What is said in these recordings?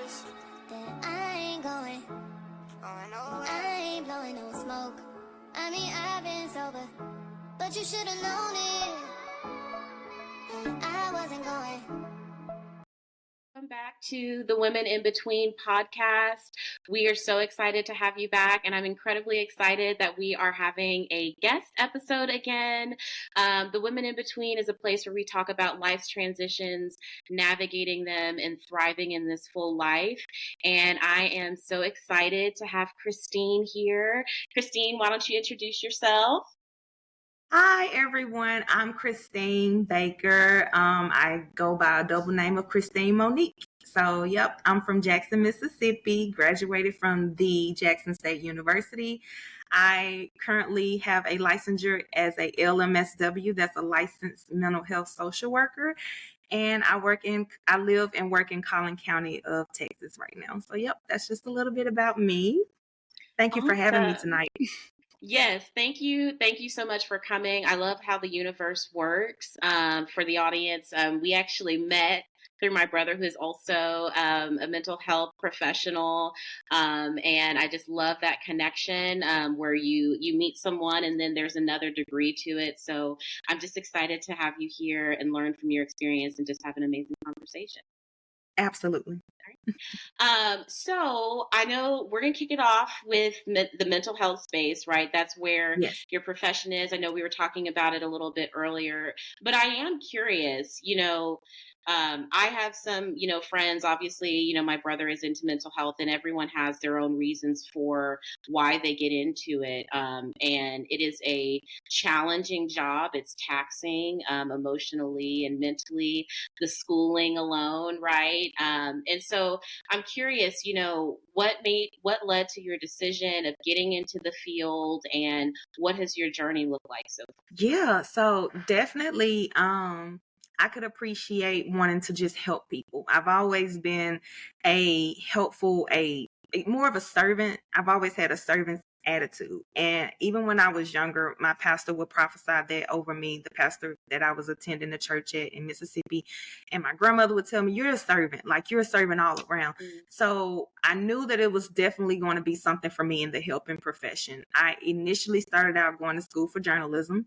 that I ain't going. I ain't blowing no smoke. I mean, I've been sober, but you should have known it. I wasn't going. Welcome back to the Women in Between podcast. We are so excited to have you back, and I'm incredibly excited that we are having a guest episode again. The Women in Between is a place where we talk about life's transitions, navigating them, and thriving in this full life. And I am so excited to have Christine here. Christine, why don't you introduce yourself? Hi, everyone. I'm Christine Baker. I go by a double name of Christine Monique. So, yep, I'm from Jackson, Mississippi, graduated from the Jackson State University. I currently have a licensure as a LMSW, that's a licensed mental health social worker. And I live and work in Collin County of Texas right now. So, yep, that's just a little bit about me. Thank you for having me tonight. Yes, thank you. Thank you so much for coming. I love how the universe works. For the audience, we actually met through my brother, who is also a mental health professional, and I just love that connection where you meet someone and then there's another degree to it. So I'm just excited to have you here and learn from your experience and just have an amazing conversation. Absolutely. So I know we're going to kick it off with the mental health space, right? That's where your profession is. I know we were talking about it a little bit earlier, but I am curious, I have some, friends, obviously, my brother is into mental health and everyone has their own reasons for why they get into it. And it is a challenging job. It's taxing emotionally and mentally, the schooling alone, right? And so I'm curious, what led to your decision of getting into the field and what has your journey looked like so far? Yeah, so definitely I could appreciate wanting to just help people. I've always been more of a servant. I've always had a servant's attitude. And even when I was younger, my pastor would prophesy that over me, the pastor that I was attending the church at in Mississippi. And my grandmother would tell me, you're a servant, like you're a servant all around. So I knew that it was definitely going to be something for me in the helping profession. I initially started out going to school for journalism.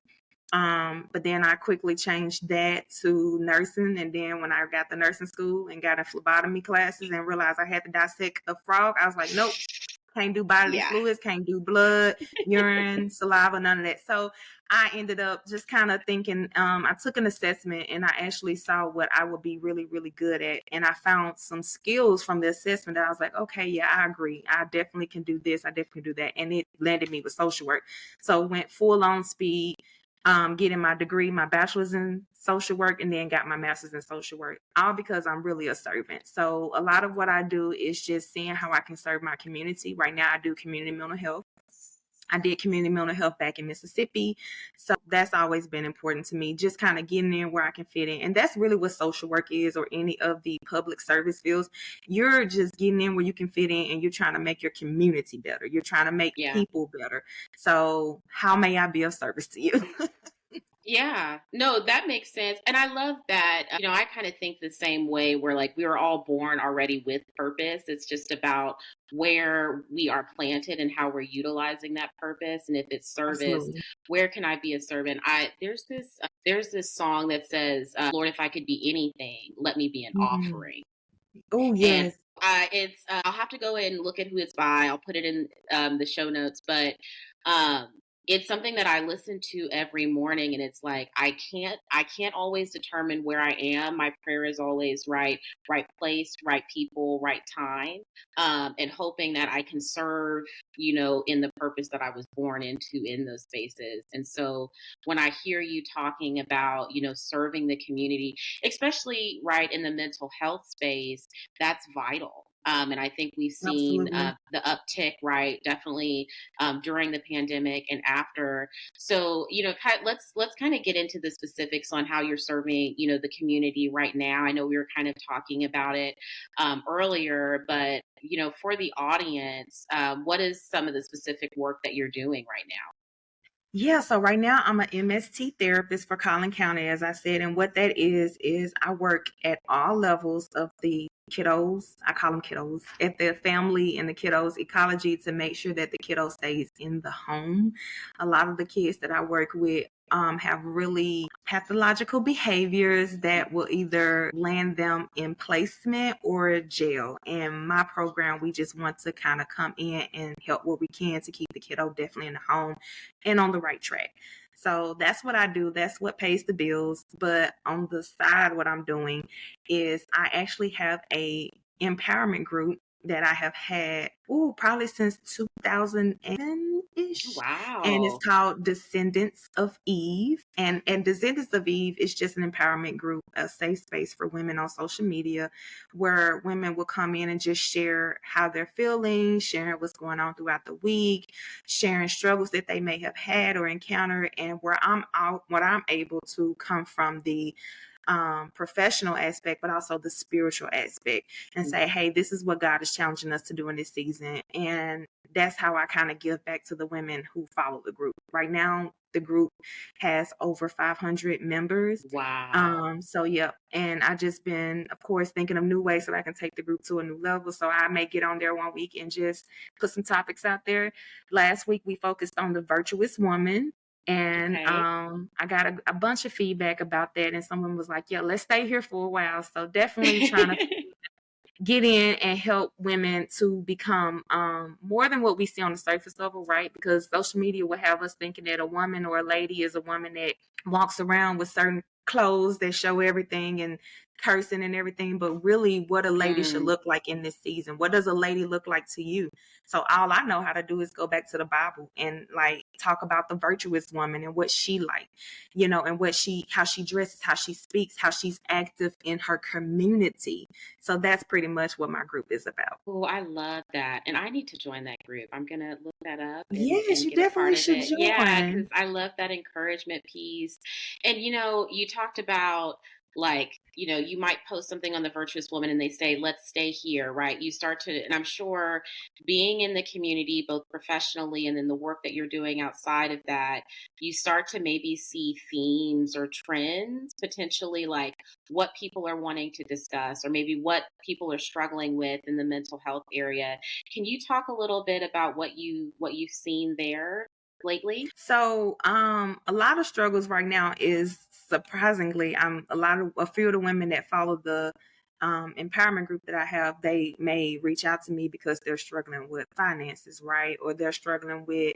But then I quickly changed that to nursing. And then when I got to nursing school and got in phlebotomy classes and realized I had to dissect a frog, I was like, nope, can't do bodily fluids, can't do blood, urine, saliva, none of that. So I ended up just kind of thinking, I took an assessment and I actually saw what I would be really, really good at. And I found some skills from the assessment that I was like, okay, yeah, I agree. I definitely can do this. I definitely can do that. And it landed me with social work. So went full on speed. Getting my degree, my bachelor's in social work, and then got my master's in social work, all because I'm really a servant. So a lot of what I do is just seeing how I can serve my community. Right now, I do community mental health. I did community mental health back in Mississippi. So that's always been important to me, just kind of getting in where I can fit in. And that's really what social work is, or any of the public service fields. You're just getting in where you can fit in and you're trying to make your community better. You're trying to make people better. So how may I be of service to you? Yeah, no, that makes sense. And I love that. I kind of think the same way where like we were all born already with purpose. It's just about where we are planted and how we're utilizing that purpose. And if it's service, Absolutely. where can I be a servant? There's this song that says, Lord, if I could be anything, let me be an offering. Oh, yes. And I'll have to go and look at who it's by. I'll put it in the show notes, but it's something that I listen to every morning, and it's like I can't always determine where I am. My prayer is always right place, right people, right time, and hoping that I can serve, in the purpose that I was born into in those spaces. And so when I hear you talking about, serving the community, especially right in the mental health space, that's vital. And I think we've seen the uptick, right, definitely during the pandemic and after. So, let's kind of get into the specifics on how you're serving, the community right now. I know we were kind of talking about it earlier, but, for the audience, what is some of the specific work that you're doing right now? Yeah, so right now I'm an MST therapist for Collin County, as I said, and what that is I work at all levels of the kiddos. I call them kiddos at the family and the kiddos ecology to make sure that the kiddo stays in the home. A lot of the kids that I work with have really pathological behaviors that will either land them in placement or jail. And my program, we just want to kind of come in and help where we can to keep the kiddo definitely in the home and on the right track. So that's what I do. That's what pays the bills. But on the side, what I'm doing is I actually have a empowerment group that I have had probably since 2007-ish. And it's Wow. called Descendants of Eve. And Descendants of Eve is just an empowerment group, a safe space for women on social media where women will come in and just share how they're feeling, sharing what's going on throughout the week, sharing struggles that they may have had or encountered, and where I'm out, what I'm able to come from the professional aspect, but also the spiritual aspect, and say, hey, this is what God is challenging us to do in this season. And that's how I kind of give back to the women who follow the group. Right now, the group has over 500 members. Wow. So yeah, and I just been, of course, thinking of new ways so I can take the group to a new level. So I may get on there one week and just put some topics out there. Last week we focused on the virtuous woman. And Okay. I got a bunch of feedback about that, and someone was like, "Yeah, let's stay here for a while." So definitely trying to get in and help women to become more than what we see on the surface level, right? Because social media will have us thinking that a woman or a lady is a woman that walks around with certain clothes that show everything and cursing and everything, but really what a lady should Mm, look like in this season. What does a lady look like to you? So all I know how to do is go back to the Bible and like talk about the virtuous woman and what she like, and how she dresses, how she speaks, how she's active in her community. So that's pretty much what my group is about. oh, I love that. And I need to join that group. I'm gonna look that up Yes, and you get a part definitely of should it. Yeah, because join. I love that encouragement piece. And you talked about like, you might post something on the virtuous woman and they say, let's stay here, right? You start to, and I'm sure being in the community, both professionally and then the work that you're doing outside of that, you start to maybe see themes or trends potentially like what people are wanting to discuss or maybe what people are struggling with in the mental health area. Can you talk a little bit about what you've seen there lately? So, a lot of struggles right now is surprisingly, a few of the women that follow the empowerment group that I have, they may reach out to me because they're struggling with finances, right? Or they're struggling with,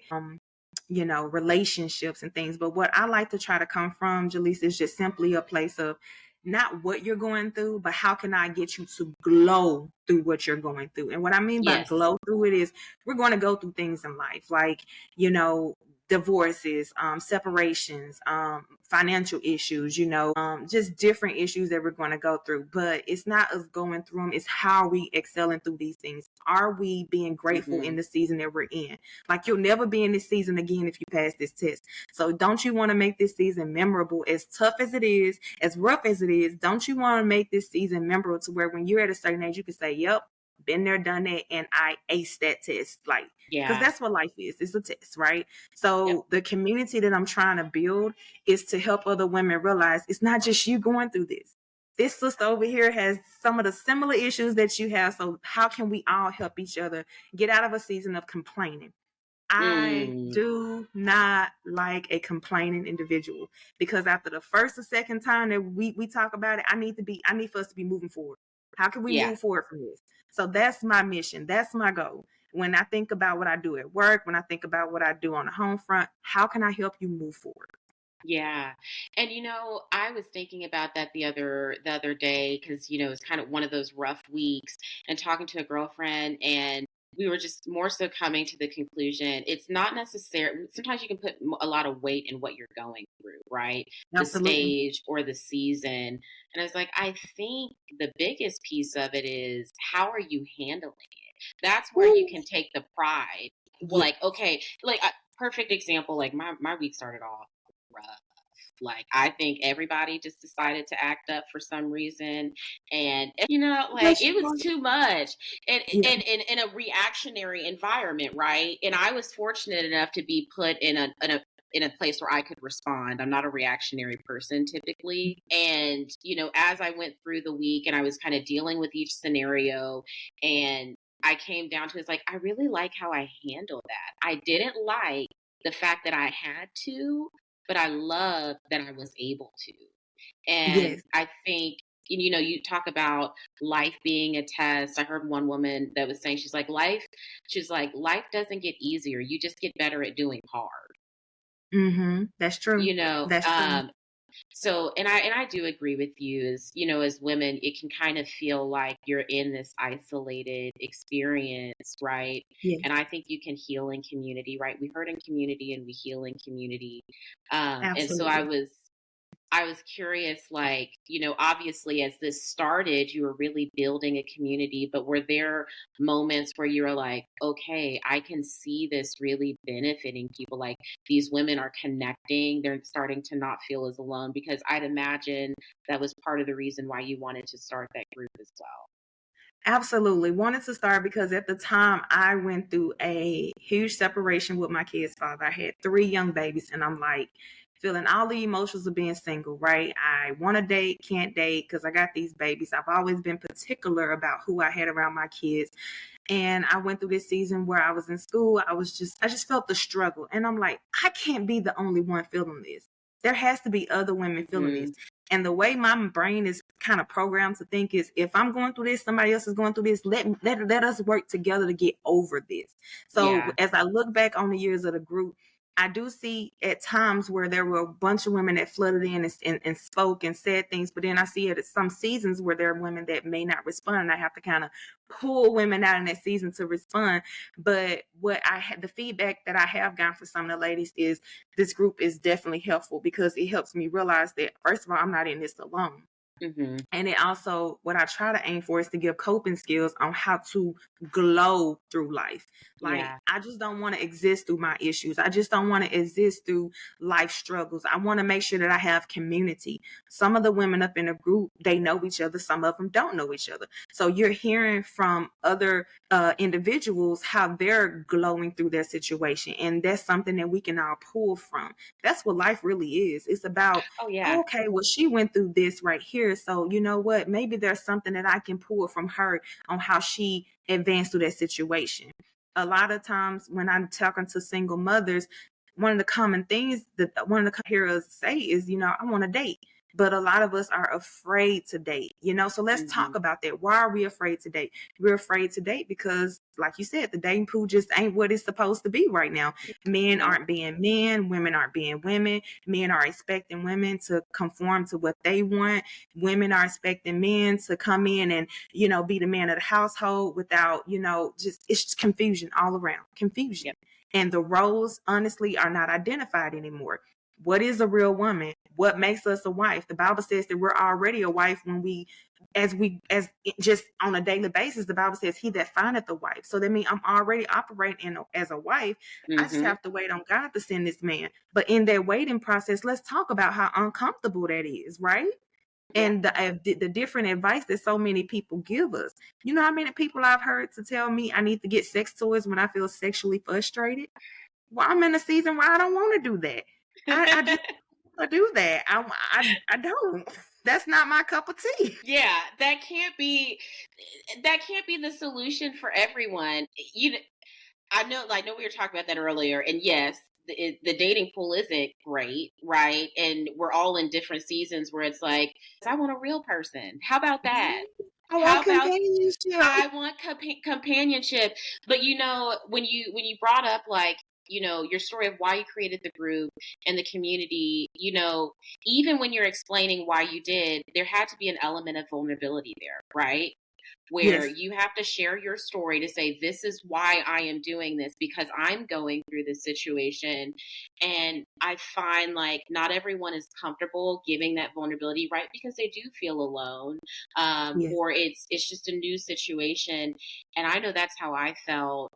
relationships and things. But what I like to try to come from, Jaleesa, is just simply a place of not what you're going through, but how can I get you to glow through what you're going through? And what I mean by Yes. glow through it is we're going to go through things in life, like, you know, divorces, separations, financial issues, just different issues that we're going to go through. But it's not us going through them, it's how are we excelling through these things. Are we being grateful Hmm. in the season that we're in? Like, you'll never be in this season again if you pass this test. So don't you want to make this season memorable? As tough as it is, as rough as it is, don't you want to make this season memorable to where when you're at a certain age, you can say, yep, been there, done that, and I aced that test. Like, because Yeah. that's what life is. It's a test, right? Yep. So the community that I'm trying to build is to help other women realize it's not just you going through this. This sister over here has some of the similar issues that you have. So how can we all help each other get out of a season of complaining? I Mm, do not like a complaining individual, because after the first or second time that we talk about it, I need for us to be moving forward. How can we yeah. move forward from this? So that's my mission. That's my goal. When I think about what I do at work, when I think about what I do on the home front, how can I help you move forward? Yeah. And I was thinking about that the other day because it's kind of one of those rough weeks and talking to a girlfriend and we were just more so coming to the conclusion it's not necessary. Sometimes you can put a lot of weight in what you're going through, right? The Absolutely. stage or the season. And I was like, I think the biggest piece of it is how are you handling it? That's where you Woo. can take the pride. Well, Yeah. like, okay, like a perfect example, like my week started off rough. Like I think everybody just decided to act up for some reason, and like Bless it your was heart. too much, and Yeah. in a reactionary environment, right? And I was fortunate enough to be put in a in a place where I could respond. I'm not a reactionary person typically. And, as I went through the week and I was kind of dealing with each scenario, and I came down to, it's like, I really like how I handled that. I didn't like the fact that I had to, but I love that I was able to. And Yes. I think, you talk about life being a test. I heard one woman that was saying, she's like, life doesn't get easier. You just get better at doing hard, That's true. you know? That's true. So, and I do agree with you, as women, it can kind of feel like you're in this isolated experience, right? Yes, And I think you can heal in community, right? We hurt in community and we heal in community. And so absolutely. I was curious, like, obviously as this started, you were really building a community, but were there moments where you were like, okay, I can see this really benefiting people? Like, these women are connecting, they're starting to not feel as alone, because I'd imagine that was part of the reason why you wanted to start that group as well. Absolutely. Wanted to start because at the time I went through a huge separation with my kid's father. I had 3 young babies, and I'm like feeling all the emotions of being single, right? I want to date, can't date because I got these babies. I've always been particular about who I had around my kids. And I went through this season where I was in school. I just felt the struggle. And I'm like, I can't be the only one feeling this. There has to be other women feeling this. Mm, And the way my brain is kind of programmed to think is, if I'm going through this, somebody else is going through this, let us work together to get over this. So yeah. as I look back on the years of the group, I do see at times where there were a bunch of women that flooded in and spoke and said things, but then I see it at some seasons where there are women that may not respond, and I have to kind of pull women out in that season to respond. But what I had, the feedback that I have gotten for some of the ladies is this group is definitely helpful because it helps me realize that, first of all, I'm not in this alone. Hmm. And it also, what I try to aim for is to give coping skills on how to glow through life. Like, Yeah. I just don't want to exist through my issues. I just don't want to exist through life struggles. I want to make sure that I have community. Some of the women up in the group, they know each other. Some of them don't know each other. So you're hearing from other individuals how they're glowing through their situation. And that's something that we can all pull from. That's what life really is. It's about, Oh, yeah. okay, well, she went through this right here. So, you know what? Maybe there's something that I can pull from her on how she advanced through that situation. A lot of times when I'm talking to single mothers, one of the common things that one of the heroes say is, I want to date. But a lot of us are afraid to date, So let's Hmm. talk about that. Why are we afraid to date? We're afraid to date because, like you said, the dating pool just ain't what it's supposed to be right now. Men No. aren't being men, women aren't being women. Men are expecting women to conform to what they want. Women are expecting men to come in and, be the man of the household without, just it's just confusion all around. Confusion. Yep. And the roles, honestly, are not identified anymore. What is a real woman? What makes us a wife? The Bible says that we're already a wife when as just on a daily basis. The Bible says, "He that findeth a wife." So that means I'm already operating as a wife. I just Hmm. have to wait on God to send this man. But in that waiting process, let's talk about how uncomfortable that is, right? Yeah. And the different advice that so many people give us. You know how many people I've heard to tell me I need to get sex toys when I feel sexually frustrated? Well, I'm in a season where I don't want to do that. I just want to do that. I don't. That's not my cup of tea. Yeah, that can't be the solution for everyone. I know we were talking about that earlier, and yes, the dating pool isn't great, right? And we're all in different seasons where it's like, I want a real person. How about that? I want How about companionship. I want companionship? But when you brought up, like, your story of why you created the group and the community, even when you're explaining why you did, there had to be an element of vulnerability there, right? Where Yes, you have to share your story to say, this is why I am doing this, because I'm going through this situation. And I find, like, not everyone is comfortable giving that vulnerability, right? Because they do feel alone, yes, or it's just a new situation. And I know that's how I felt.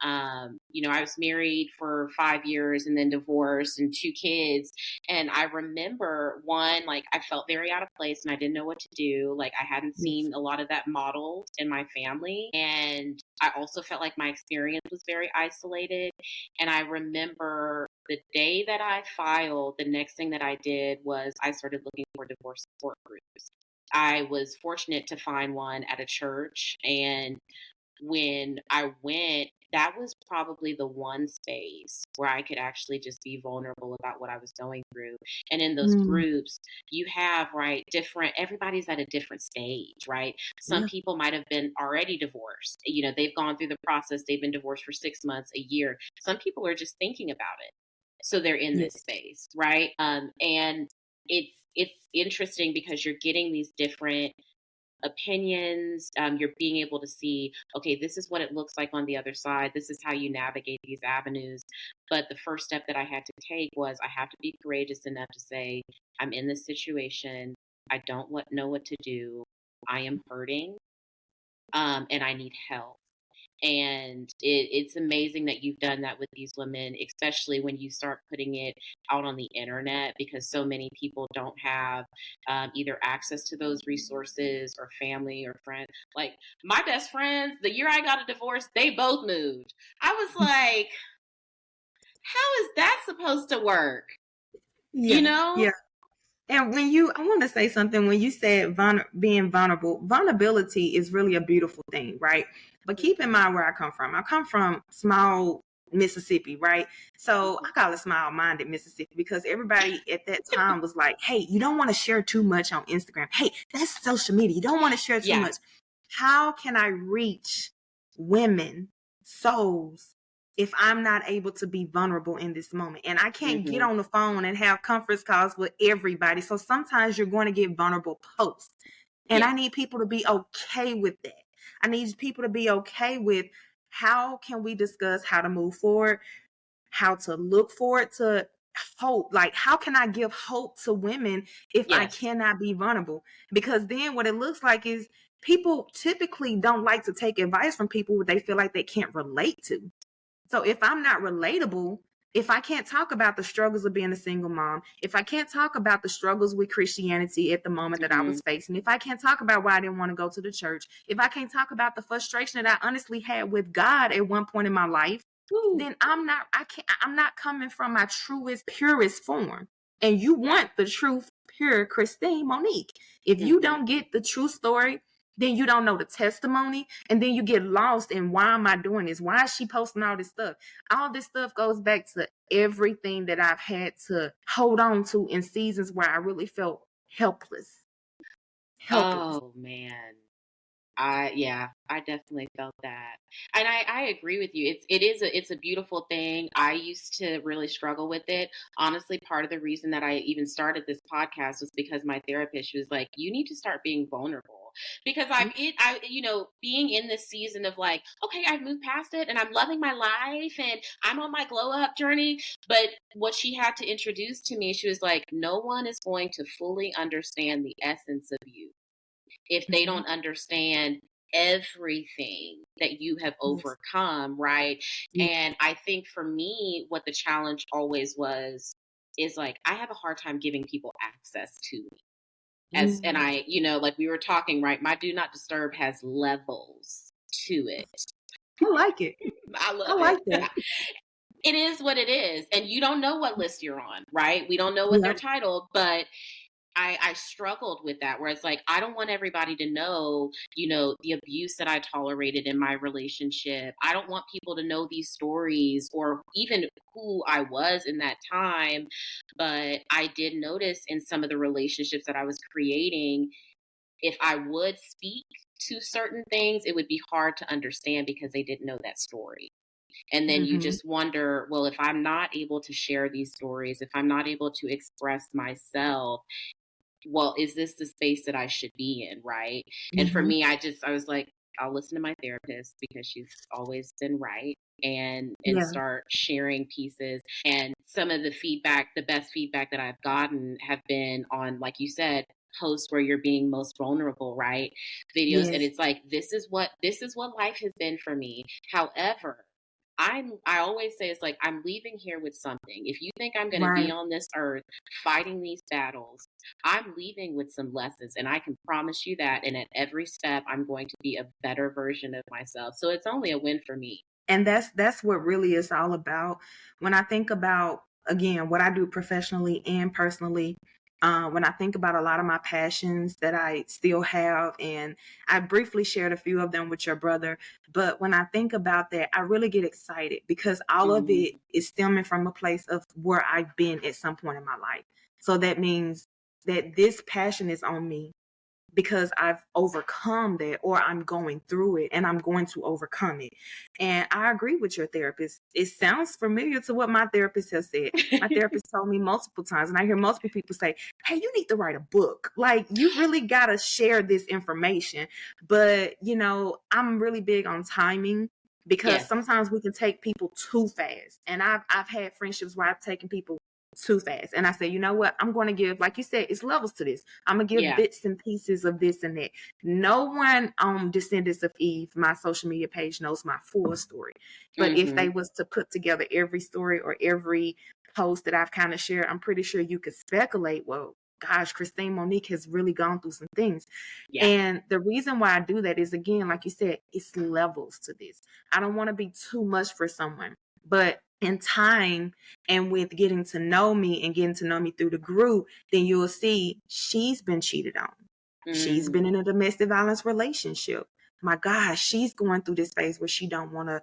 I was married for 5 years and then divorced and 2 kids. And I remember, one, like, I felt very out of place and I didn't know what to do. Like, I hadn't yes, seen a lot of that modeled in my family. And I also felt like my experience was very isolated. And I remember The day that I filed, the next thing that I did was I started looking for divorce support groups. I was fortunate to find one at a church, and when I went, that was probably the one space where I could actually just be vulnerable about what I was going through. And in those Mm, groups, you have, right, different, everybody's at a different stage, right? Some yeah. people might have been already divorced. You know, they've gone through the process, they've been divorced for 6 months, a year. Some people are just thinking about it. So they're in this Yes. space, right? And it's interesting because you're getting these different opinions. You're being able to see, okay, this is what it looks like on the other side. This is how you navigate these avenues. But the first step that I had to take was I have to be courageous enough to say, I'm in this situation. I don't know what to do. I am hurting, and I need help. And it's amazing that you've done that with these women, especially when you start putting it out on the internet, because so many people don't have either access to those resources or family or friends. Like my best friends, the year I got a divorce, they both moved. I was like, how is that supposed to work? You Yeah. know? Yeah. And I want to say something when you said being vulnerable, vulnerability is really a beautiful thing, right? But keep in mind where I come from. I come from small Mississippi, right? So I call it small minded Mississippi because everybody at that time was like, hey, you don't want to share too much on Instagram. Hey, that's social media. You don't want to share too Yeah. much. How can I reach women, souls, if I'm not able to be vulnerable in this moment? And I can't get Hmm. on the phone and have conference calls with everybody. So sometimes you're going to get vulnerable posts. And Yeah. I need people to be okay with that. I need people to be okay with how can we discuss how to move forward, how to look forward to hope. Like, how can I give hope to women if I Yes. cannot be vulnerable? Because then what it looks like is people typically don't like to take advice from people they feel like they can't relate to. So if I'm not relatable, if I can't talk about the struggles of being a single mom, if I can't talk about the struggles with Christianity at the moment that I Hmm. was facing, if I can't talk about why I didn't want to go to the church, if I can't talk about the frustration that I honestly had with God at one point in my life, Woo. then I'm not coming from my truest, purest form. And you want the truth, pure Christine Monique. If you Hmm. don't get the true story, then you don't know the testimony, and then you get lost in why am I doing this? Why is she posting all this stuff? All this stuff goes back to everything that I've had to hold on to in seasons where I really felt helpless. Helpless. Oh man. Yeah, I definitely felt that. And I agree with you. It's a beautiful thing. I used to really struggle with it. Honestly, part of the reason that I even started this podcast was because my therapist was like, you need to start being vulnerable. Because being in this season of like, okay, I've moved past it and I'm loving my life and I'm on my glow up journey. But what she had to introduce to me, she was like, no one is going to fully understand the essence of you if they Mhm. don't understand everything that you have Yes. overcome, right? Yeah. And I think for me, what the challenge always was is like I have a hard time giving people access to me. And Mm. I, like we were talking, right? My do not disturb has levels to it. I like it. I I love it. like that. It is what it is. And you don't know what list you're on, right? We don't know what they're Yeah. titled, but I struggled with that where it's like I don't want everybody to know, the abuse that I tolerated in my relationship. I don't want people to know these stories or even who I was in that time. But I did notice in some of the relationships that I was creating, if I would speak to certain things, it would be hard to understand because they didn't know that story. And then you Hmm. just wonder, well, if I'm not able to share these stories, if I'm not able to express myself, well, is this the space that I should be in, right? And for Hmm. me, I was like, I'll listen to my therapist because she's always been right and Yeah. start sharing pieces. And some of the feedback, the best feedback that I've gotten have been on, like you said, posts where you're being most vulnerable, right? Videos. And Yes. it's like, this is what life has been for me. However, I always say it's like I'm leaving here with something. If you think I'm going to be Right. on this earth fighting these battles, I'm leaving with some lessons, and I can promise you that. And at every step, I'm going to be a better version of myself. So it's only a win for me. And that's what really it's all about. When I think about again, what I do professionally and personally. When I think about a lot of my passions that I still have, and I briefly shared a few of them with your brother, but when I think about that, I really get excited because all of Mm, it is stemming from a place of where I've been at some point in my life. So that means that this passion is on me because I've overcome that, or I'm going through it and I'm going to overcome it. And I agree with your therapist. It sounds familiar to what my therapist has said. My therapist told me multiple times, and I hear multiple people say, "Hey, you need to write a book. Like, you really got to share this information." But, I'm really big on timing because yes. sometimes we can take people too fast. And I've had friendships where I've taken people too fast. And I say, you know what? I'm going to give, like you said, it's levels to this. I'm going to give Yeah. bits and pieces of this and that. No one on Descendants of Eve, my social media page, knows my full story. But if Hmm. they was to put together every story or every post that I've kind of shared, I'm pretty sure you could speculate, well, gosh, Christine Monique has really gone through some things. Yeah. And the reason why I do that is, again, like you said, it's levels to this. I don't want to be too much for someone. But in time and with getting to know me and getting to know me through the group, then you'll see she's been cheated on. She's Mm, been in a domestic violence relationship. My gosh, she's going through this phase where she don't want to,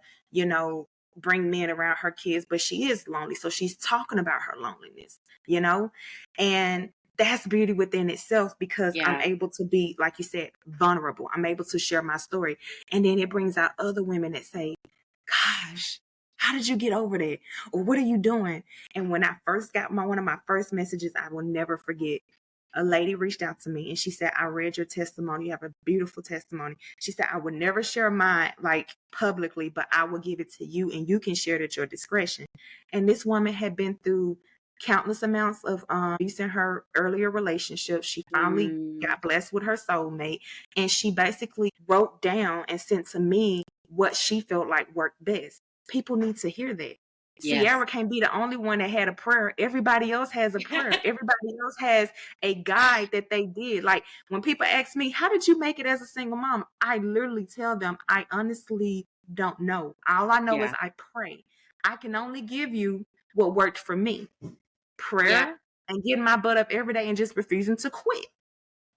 bring men around her kids, but she is lonely. So she's talking about her loneliness, you know? And that's beauty within itself because I'm yeah. able to be, like you said, vulnerable. I'm able to share my story. And then it brings out other women that say, gosh, how did you get over that? Or what are you doing? And when I first got one of my first messages, I will never forget. A lady reached out to me and she said, I read your testimony. You have a beautiful testimony. She said, I would never share mine like publicly, but I will give it to you and you can share it at your discretion. And this woman had been through countless amounts of abuse in her earlier relationship. She finally Mm, got blessed with her soulmate. And she basically wrote down and sent to me what she felt like worked best. People need to hear that. yes. Sierra can't be the only one that had a prayer. Everybody else has a prayer. Everybody else has a guide that they did. Like when people ask me, how did you make it as a single mom? I literally tell them, I honestly don't know. All I know is Yeah. I pray. I can only give you what worked for me. Yeah. Prayer and getting my butt up every day and just refusing to quit.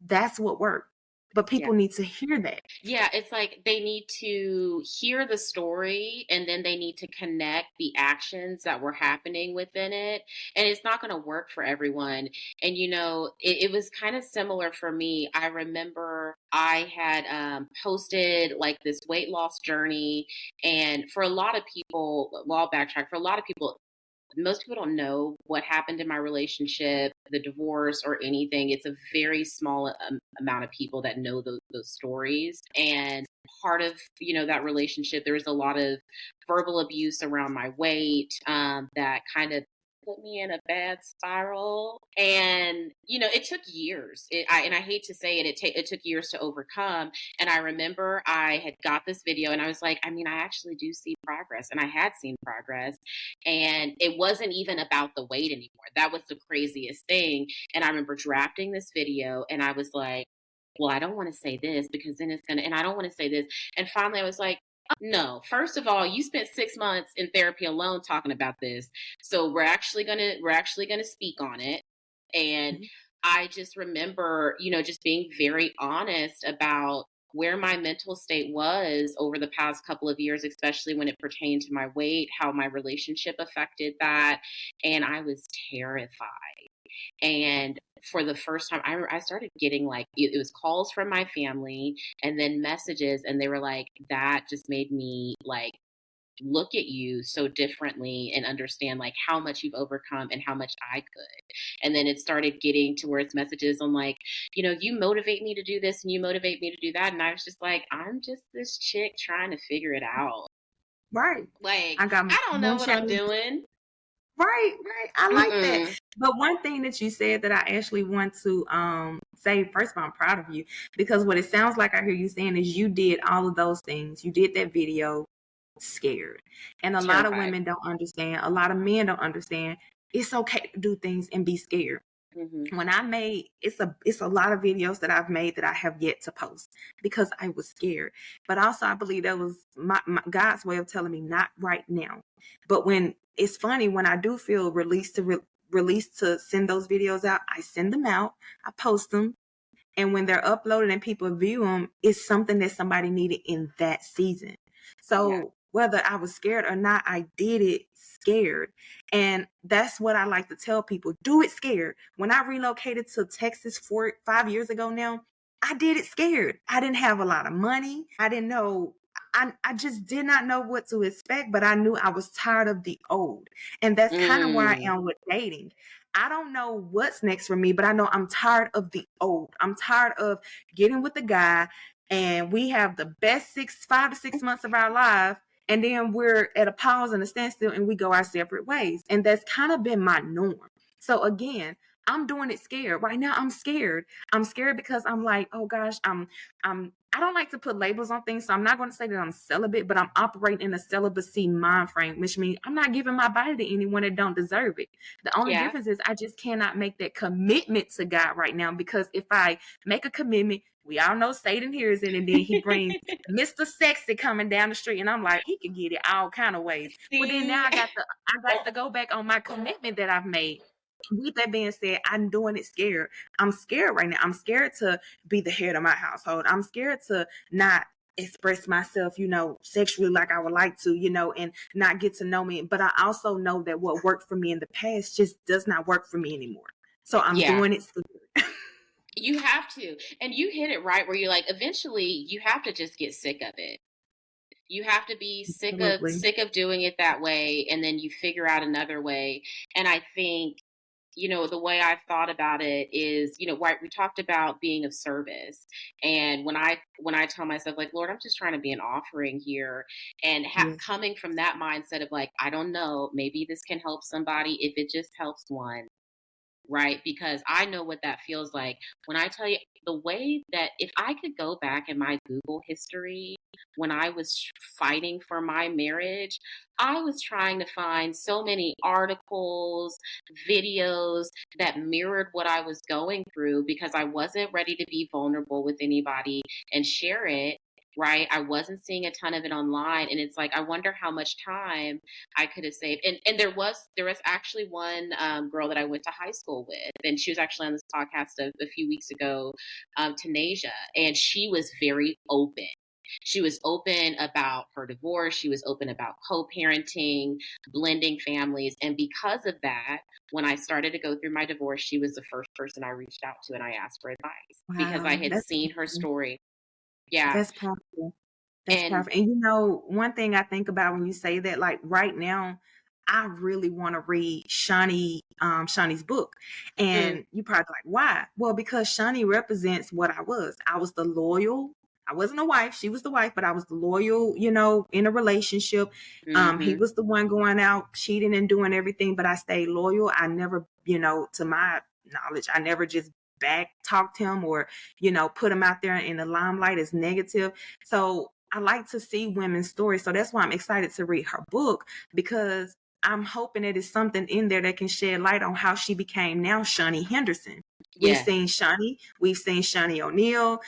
That's what worked. But Yeah. people need to hear that. Yeah, it's like they need to hear the story and then they need to connect the actions that were happening within it. And it's not going to work for everyone. And, it was kind of similar for me. I remember I had posted like this weight loss journey. And for a lot of people, well, I'll backtrack. For a lot of people, most people don't know what happened in my relationship, the divorce, or anything. It's a very small amount of people that know those stories. And part of that relationship, there was a lot of verbal abuse around my weight that kind of put me in a bad spiral. And it took years. And I hate to say it, it took years to overcome. And I remember I had got this video, and I was like, I mean, I actually do see progress, and I had seen progress. And it wasn't even about the weight anymore. That was the craziest thing. And I remember drafting this video and I was like, well, I don't want to say this because then and I don't want to say this. And finally I was like, no, first of all, you spent 6 months in therapy alone talking about this. So we're actually gonna speak on it. And I just remember, just being very honest about where my mental state was over the past couple of years, especially when it pertained to my weight, how my relationship affected that. And I was terrified. And for the first time, I started getting like, it was calls from my family and then messages. And they were like, that just made me like look at you so differently and understand like how much you've overcome and how much I could. And then it started getting to where it's messages on like, you motivate me to do this and you motivate me to do that. And I was just like, I'm just this chick trying to figure it out. Right. Like, I got I don't know one what I'm challenge. doing. Right, right. I like that. Mm-mm. But one thing that you said that I actually want to say, first of all, I'm proud of you because what it sounds like I hear you saying is you did all of those things. You did that video scared. And a lot of Terrified. women don't understand, a lot of men don't understand. It's okay to do things and be scared. When I made, it's a lot of videos that I've made that I have yet to post because I was scared. But also I believe that was my God's way of telling me not right now. But when it's funny, when I do feel released to send those videos out, I send them out, I post them, and when they're uploaded and people view them, it's something that somebody needed in that season. Yeah. So whether I was scared or not, I did it scared. And that's what I like to tell people. Do it scared. When I relocated to Texas 5 years ago now, I did it scared. I didn't have a lot of money. I didn't know. I just did not know what to expect, but I knew I was tired of the old. And that's kind of where I Mm. am with dating. I don't know what's next for me, but I know I'm tired of the old. I'm tired of getting with the guy and we have the best 5 to 6 months of our life. And then we're at a pause and a standstill and we go our separate ways. And that's kind of been my norm. So again, I'm doing it scared. Right now I'm scared. I'm scared because I'm like, oh gosh, I don't like to put labels on things, so I'm not going to say that I'm celibate, but I'm operating in a celibacy mind frame, which means I'm not giving my body to anyone that don't deserve it. The only Yeah. difference is I just cannot make that commitment to God right now, because if I make a commitment, we all know Satan hears it, and then he brings Mr. Sexy coming down the street, and I'm like, he can get it all kind of ways. Well, then now See, I got to go back on my commitment that I've made. With that being said, I'm doing it scared. I'm scared right now. I'm scared to be the head of my household. I'm scared to not express myself, sexually like I would like to, and not get to know me. But I also know that what worked for me in the past just does not work for me anymore. So I'm yeah, doing it scared. you have to. And you hit it right where you're like, eventually you have to just get sick of it. You have to be Absolutely. sick of doing it that way, and then you figure out another way. And I think, the way I've thought about it is, right, we talked about being of service. And when I tell myself, like, Lord, I'm just trying to be an offering here, and Yes. coming from that mindset of like, I don't know, maybe this can help somebody if it just helps one, right? Because I know what that feels like. When I tell you the way that if I could go back in my Google history when I was fighting for my marriage, I was trying to find so many articles, videos that mirrored what I was going through because I wasn't ready to be vulnerable with anybody and share it. Right. I wasn't seeing a ton of it online. And it's like, I wonder how much time I could have saved. And there was actually one girl that I went to high school with, and she was actually on this podcast a few weeks ago, Tanasia, and she was very open. She was open about her divorce. She was open about co-parenting, blending families. And because of that, when I started to go through my divorce, she was the first person I reached out to and I asked for advice because I Wow. had seen her story. Yeah. That's powerful. That's And powerful. And one thing I think about when you say that, like right now, I really want to read Shawnee's book. mm, And you probably like, why? Well, because Shawnee represents what I was. I was the loyal. I wasn't a wife. She was the wife, but I was the loyal, in a relationship. He hmm was the one going out cheating and doing everything, but I stayed loyal. I never, to my knowledge, I never just back talked him or put him out there in the limelight as negative. So I like to see women's stories. So that's why I'm excited to read her book, because I'm hoping that it's something in there that can shed light on how she became now Shawnee Henderson. yes. We've seen Shawnee O'Neal,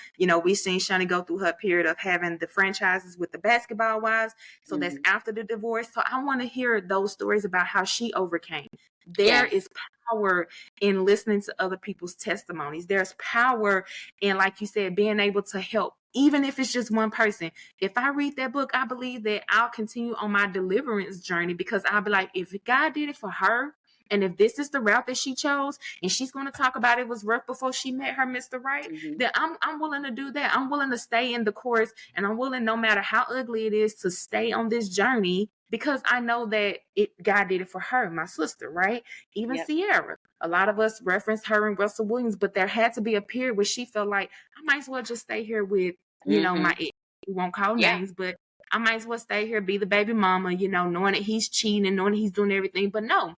we've seen Shawnee go through her period of having the franchises with the basketball wives. So that's hmm after the divorce. So I want to hear those stories about how she overcame. There Yes. is power in listening to other people's testimonies. There's power in, like you said, being able to help, even if it's just one person. If I read that book, I believe that I'll continue on my deliverance journey, because I'll be like, if God did it for her, and if this is the route that she chose, and she's going to talk about it was rough before she met her Mr. Right, hmm then I'm willing to do that. I'm willing to stay in the course, and I'm willing, no matter how ugly it is, to stay on this journey, because I know that God did it for her, my sister, right? Even Yep. Sierra. A lot of us reference her and Russell Williams, but there had to be a period where she felt like, I might as well just stay here with, hmm my ex. We won't call Yeah. names, but I might as well stay here, be the baby mama, knowing that he's cheating and knowing that he's doing everything. But no,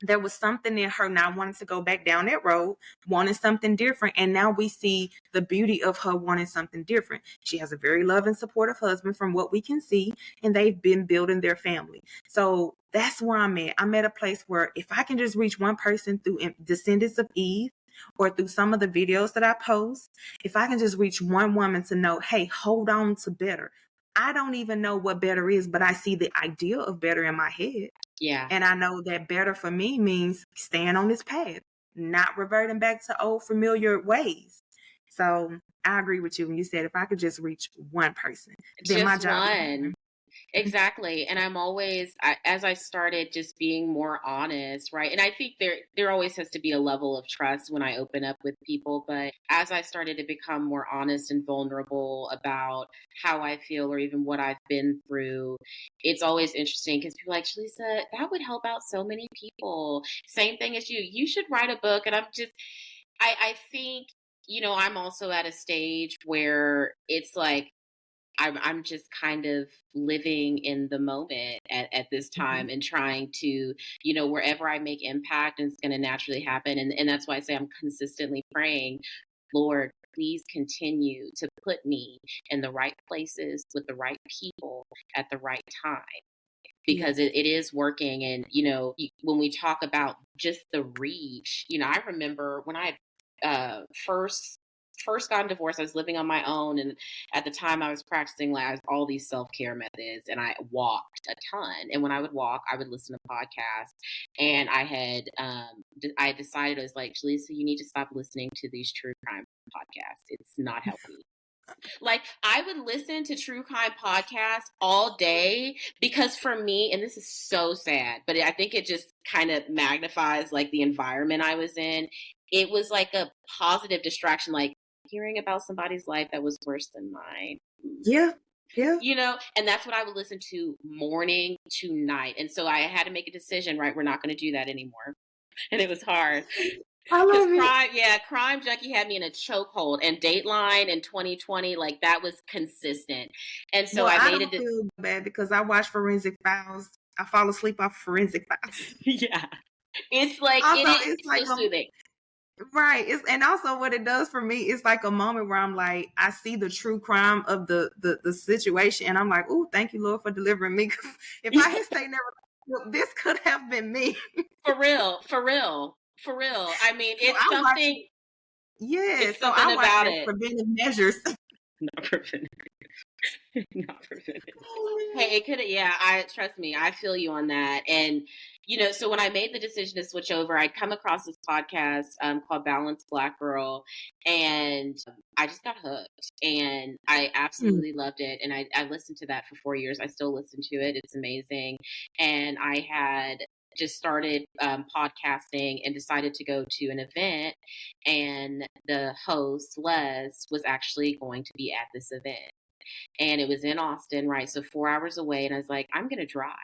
there was something in her not wanting to go back down that road, wanting something different. And now we see the beauty of her wanting something different. She has a very loving, supportive husband from what we can see, and they've been building their family. So that's where I'm at. I'm at a place where if I can just reach one person through Descendants of Eve, or through some of the videos that I post, if I can just reach one woman to know, hey, hold on to better. I don't even know what better is, but I see the idea of better in my head. Yeah. And I know that better for me means staying on this path, not reverting back to old familiar ways. So I agree with you when you said if I could just reach one person, then my Just job is one. done. Exactly. And I'm always, as I started just being more honest, right? And I think there always has to be a level of trust when I open up with people. But as I started to become more honest and vulnerable about how I feel or even what I've been through, it's always interesting because people are like, Jelesa, that would help out so many people. Same thing as you. You should write a book. And I think, I'm also at a stage where it's like, I'm just kind of living in the moment at this Mhm. time and trying to, wherever I make impact, and it's going to naturally happen. And that's why I say I'm consistently praying, Lord, please continue to put me in the right places with the right people at the right time. Yes. Because it is working. And, when we talk about just the reach, I remember when I first got divorced, I was living on my own. And at the time I was practicing like all these self-care methods, and I walked a ton. And when I would walk, I would listen to podcasts. And I decided, I was like, Lisa, you need to stop listening to these true crime podcasts. It's not healthy. Like, I would listen to true crime podcasts all day because for me, and this is so sad, but I think it just kind of magnifies like the environment I was in. It was like a positive distraction, like hearing about somebody's life that was worse than mine. Yeah. Yeah. And that's what I would listen to morning to night. And so I had to make a decision, right? We're not going to do that anymore. And it was hard. I Because love it. Crime Junkie had me in a chokehold, and Dateline in 2020, like that was consistent. And so Well, I I made don't feel bad because I watch Forensic Files. I fall asleep off Forensic Files. yeah, it's like Also, it's it's like so soothing. right. And also what it does for me is like a moment where I'm like, I see the true crime of the situation, and I'm like, oh, thank you, Lord, for delivering me. 'Cause if I had stayed there, well, this could have been me. For real, for real, for real. I mean, So I watch, yeah. it's So I something watch about it as it. preventive measures. Not preventive. Not preventive. Hey, it could have, yeah, trust me, I feel you on that. And, so when I made the decision to switch over, I'd come across this podcast called Balanced Black Girl, and I just got hooked, and I Mm. absolutely loved it. And I listened to that for 4 years. I still listen to it. It's amazing. And I had just started podcasting and decided to go to an event, and the host, Les, was actually going to be at this event. And it was in Austin, right? So 4 hours away. And I was like, I'm going to drive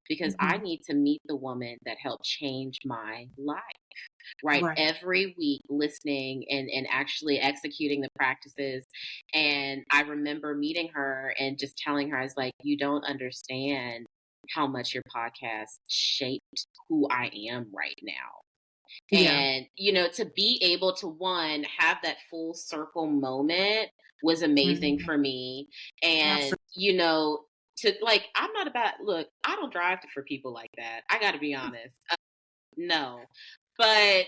because I Mhm. need to meet the woman that helped change my life, right? Right. Every week listening and actually executing the practices. And I remember meeting her and just telling her, I was like, you don't understand how much your podcast shaped who I am right now. Yeah. And, to be able to, one, have that full circle moment was amazing Mhm. for me. And, Absolutely. to like, I'm not about, look, I don't drive for people like that. I got to be honest. No. But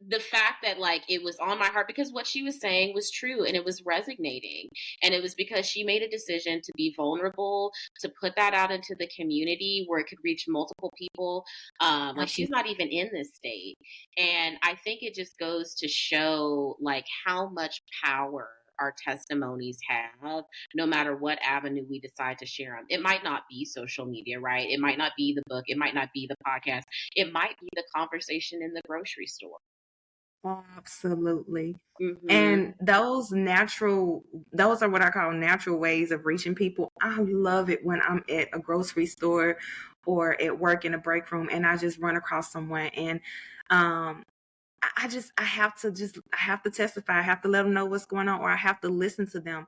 the fact that like it was on my heart because what she was saying was true and it was resonating, and it was because she made a decision to be vulnerable, to put that out into the community where it could reach multiple people. Like, she's Absolutely. not even in this state, and I think it just goes to show like how much power our testimonies have, no matter what avenue we decide to share them. It might not be social media, right? It might not be the book, it might not be the podcast, it might be the conversation in the grocery store. Absolutely. And Mhm. those are what I call natural ways of reaching people. I love it when I'm at a grocery store or at work in a break room and I just run across someone, and um I have to testify. I have to let them know what's going on, or I have to listen to them.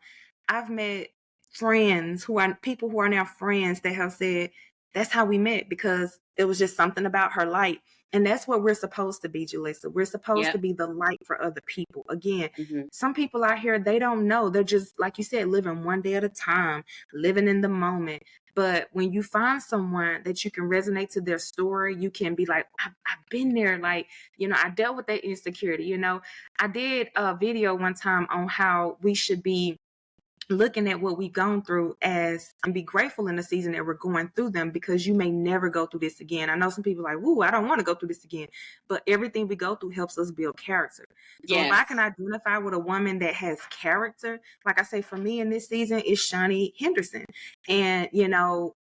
I've met friends who are people who are now friends that have said that's how we met because it was just something about her light. And that's what we're supposed to be, Jelisa. We're supposed to Yep. be the light for other people. Again, Hmm. some people out here, they don't know. They're just, like you said, living one day at a time, living in the moment. But when you find someone that you can resonate to their story, you can be like, I've been there. Like, I dealt with that insecurity. I did a video one time on how we should be looking at what we've gone through as and be grateful in the season that we're going through them, because you may never go through this again. I know some people are like, woo, I don't want to go through this again. But everything we go through helps us build character. So if Yes. I can identify with a woman that has character, like I say, for me in this season, it's Shawnee Henderson. And,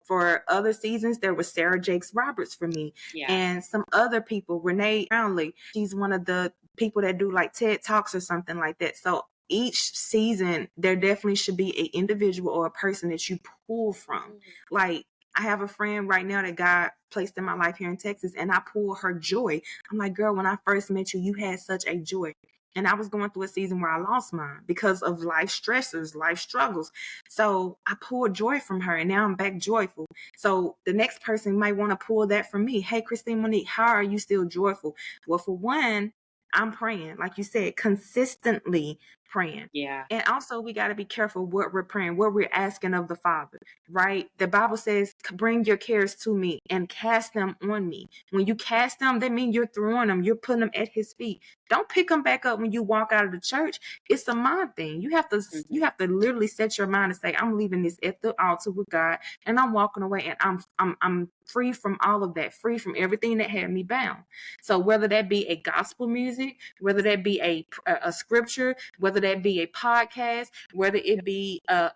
for other seasons, there was Sarah Jakes Roberts for me. Yeah. And some other people, Renee Brownlee, she's one of the people that do like TED Talks or something like that. So each season, there definitely should be an individual or a person that you pull from. Like, I have a friend right now that God placed in my life here in Texas, and I pull her joy. I'm like, girl, when I first met you, you had such a joy. And I was going through a season where I lost mine because of life stressors, life struggles. So I pulled joy from her, and now I'm back joyful. So the next person might want to pull that from me. Hey, Christine Monique, how are you still joyful? Well, for one, I'm praying, like you said, consistently praying. Yeah. And also, we got to be careful what we're praying, what we're asking of the Father, right? The Bible says, bring your cares to me and cast them on me. When you cast them, that means you're throwing them, you're putting them at his feet. Don't pick them back up when you walk out of the church. It's a mind thing. You have to literally set your mind and say, I'm leaving this at the altar with God, and I'm walking away, and I'm free from all of that, free from everything that had me bound. So whether that be a gospel music, whether that be a scripture, whether that be a podcast, whether it be a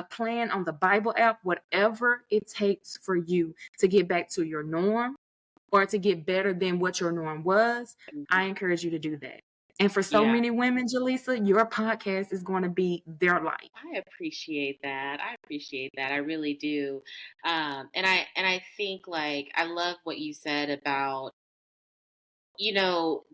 plan on the Bible app, whatever it takes for you to get back to your norm or to get better than what your norm was, I encourage you to do that. And for so many women, Jelesa, your podcast is going to be their light. I appreciate that. I really do. And I think, like, I love what you said about,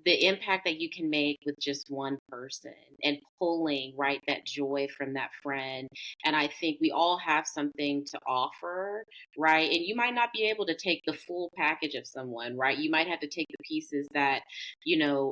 the impact that you can make with just one person and pulling, right, that joy from that friend. And I think we all have something to offer, right? And you might not be able to take the full package of someone, right? You might have to take the pieces that,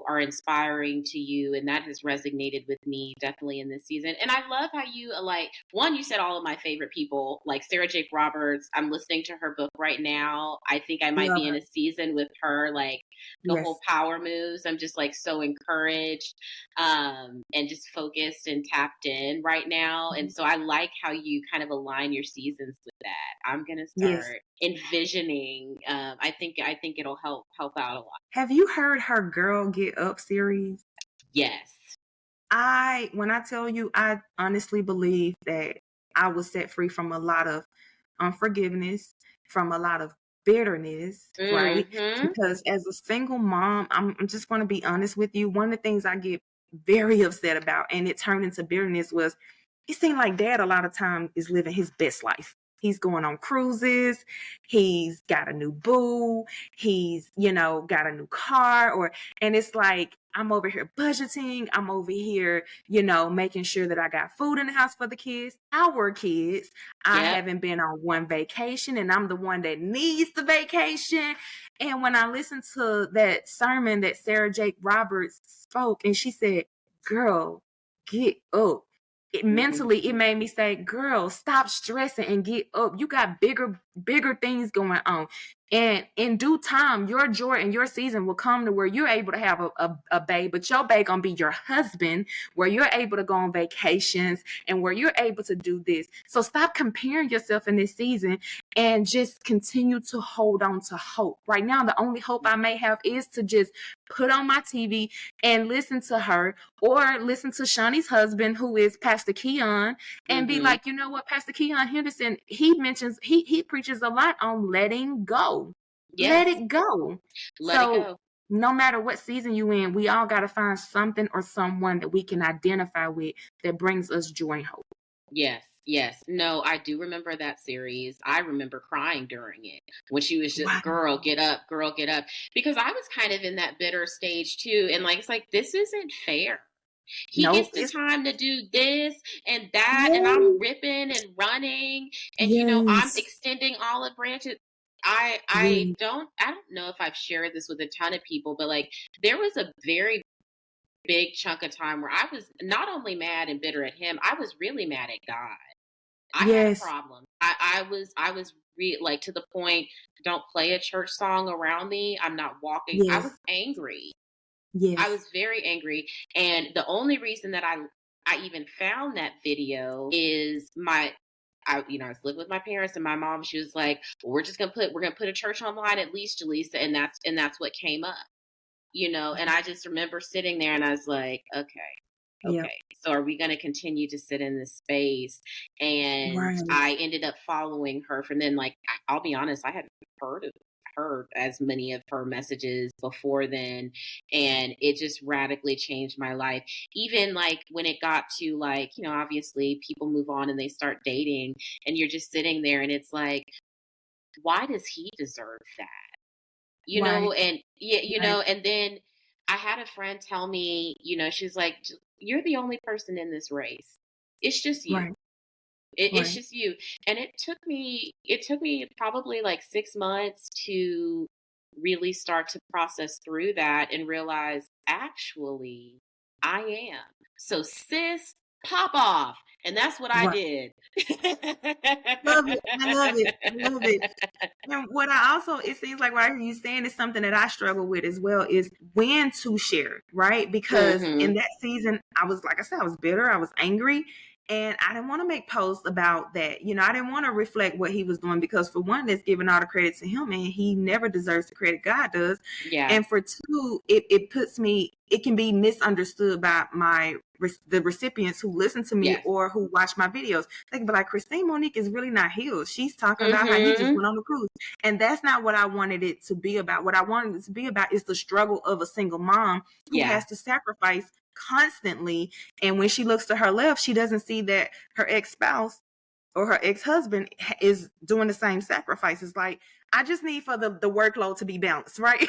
are inspiring to you. And that has resonated with me definitely in this season. And I love how you, like, one, you said all of my favorite people, like Sarah Jake Roberts. I'm listening to her book right now. I think I might Love be in her. a season with her, like, the Yes. whole power moves. I'm just like so encouraged and just focused and tapped in right now. And so I like how you kind of align your seasons with that. I'm gonna Yes. start envisioning. I think it'll help out a lot. Have you heard her Girl Get Up series? Yes. When I tell you, I honestly believe that I was set free from a lot of unforgiveness, from a lot of bitterness, right? Mm-hmm. Because as a single mom, I'm just going to be honest with you. One of the things I get very upset about, and it turned into bitterness, was it seemed like dad a lot of time is living his best life. He's going on cruises. He's got a new boo. He's, got a new car, and it's like, I'm over here budgeting. I'm over here, making sure that I got food in the house for the kids, our kids. I Yep. haven't been on one vacation, and I'm the one that needs the vacation. And when I listened to that sermon that Sarah Jake Roberts spoke, and she said, girl, get up. Mentally, it made me say, girl, stop stressing and get up. You got bigger things going on. And in due time, your joy and your season will come to where you're able to have a babe, but your babe gonna be your husband, where you're able to go on vacations and where you're able to do this. So stop comparing yourself in this season and just continue to hold on to hope. Right now, the only hope I may have is to just put on my TV and listen to her, or listen to Shawnee's husband, who is Pastor Keon, and be like, you know what, Pastor Keon Henderson, he preaches a lot on letting go. Yes. Let it go. Let it go. No matter what season you in, we all got to find something or someone that we can identify with that brings us joy and hope. Yes. No, I do remember that series. I remember crying during it when she was just, girl, get up, because I was kind of in that bitter stage too. And like, it's like, this isn't fair. He gets the time to do this and that, and I'm ripping and running, and I'm extending olive branches. I Really? don't know if I've shared this with a ton of people, but like there was a very big chunk of time where I was not only mad and bitter at him, I was really mad at God. I had a Yes. problem. Like to the point, don't play a church song around me. I'm not walking. I was Yes. angry. I Yes. was very angry. And the only reason that I even found that video is I was living with my parents and my mom, she was like, well, we're gonna put a church online at least, Jelesa, and that's what came up, and I just remember sitting there and I was like, Yep. okay, so are we going to continue to sit in this space? And Right. I ended up following her from then. Like, I'll be honest, I hadn't heard as many of her messages before then, and it just radically changed my life. Even like when it got to like, obviously people move on and they start dating, and you're just sitting there and it's like, why does he deserve that? Right. And yeah, Right. and then I had a friend tell me, she's like, you're the only person in this race. It's just you. Right. It's Right. just you. And it took me probably like 6 months to really start to process through that and realize actually I am. So sis, pop off. And that's what I Right. did. Love it. I love it. I love it. And what I also, it seems like what I hear you saying is something that I struggle with as well is when to share, right? Because in Mhm. that season, I was, like I said, I was bitter, I was angry, and I didn't want to make posts about that. I didn't want to reflect what he was doing because, for one, that's giving all the credit to him, and he never deserves the credit, God does. Yeah. And for two, it can be misunderstood by the recipients who listen to me Yes. or who watch my videos. They can be like, Christine Monique is really not healed. She's talking about how he just Mhm. went on the cruise. And that's not what I wanted it to be about. What I wanted it to be about is the struggle of a single mom who Yeah. has to sacrifice constantly. And when she looks to her left, she doesn't see that her ex-spouse or her ex-husband is doing the same sacrifices. Like, I just need for the workload to be balanced, right?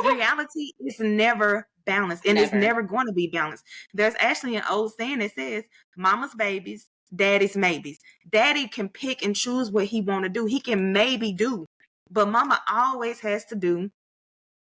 Reality is never balanced, and it's Never. never going to be balanced. There's actually an old saying that says, mama's babies, daddy's maybes. Daddy can pick and choose what he want to do. He can maybe do, but mama always has to do,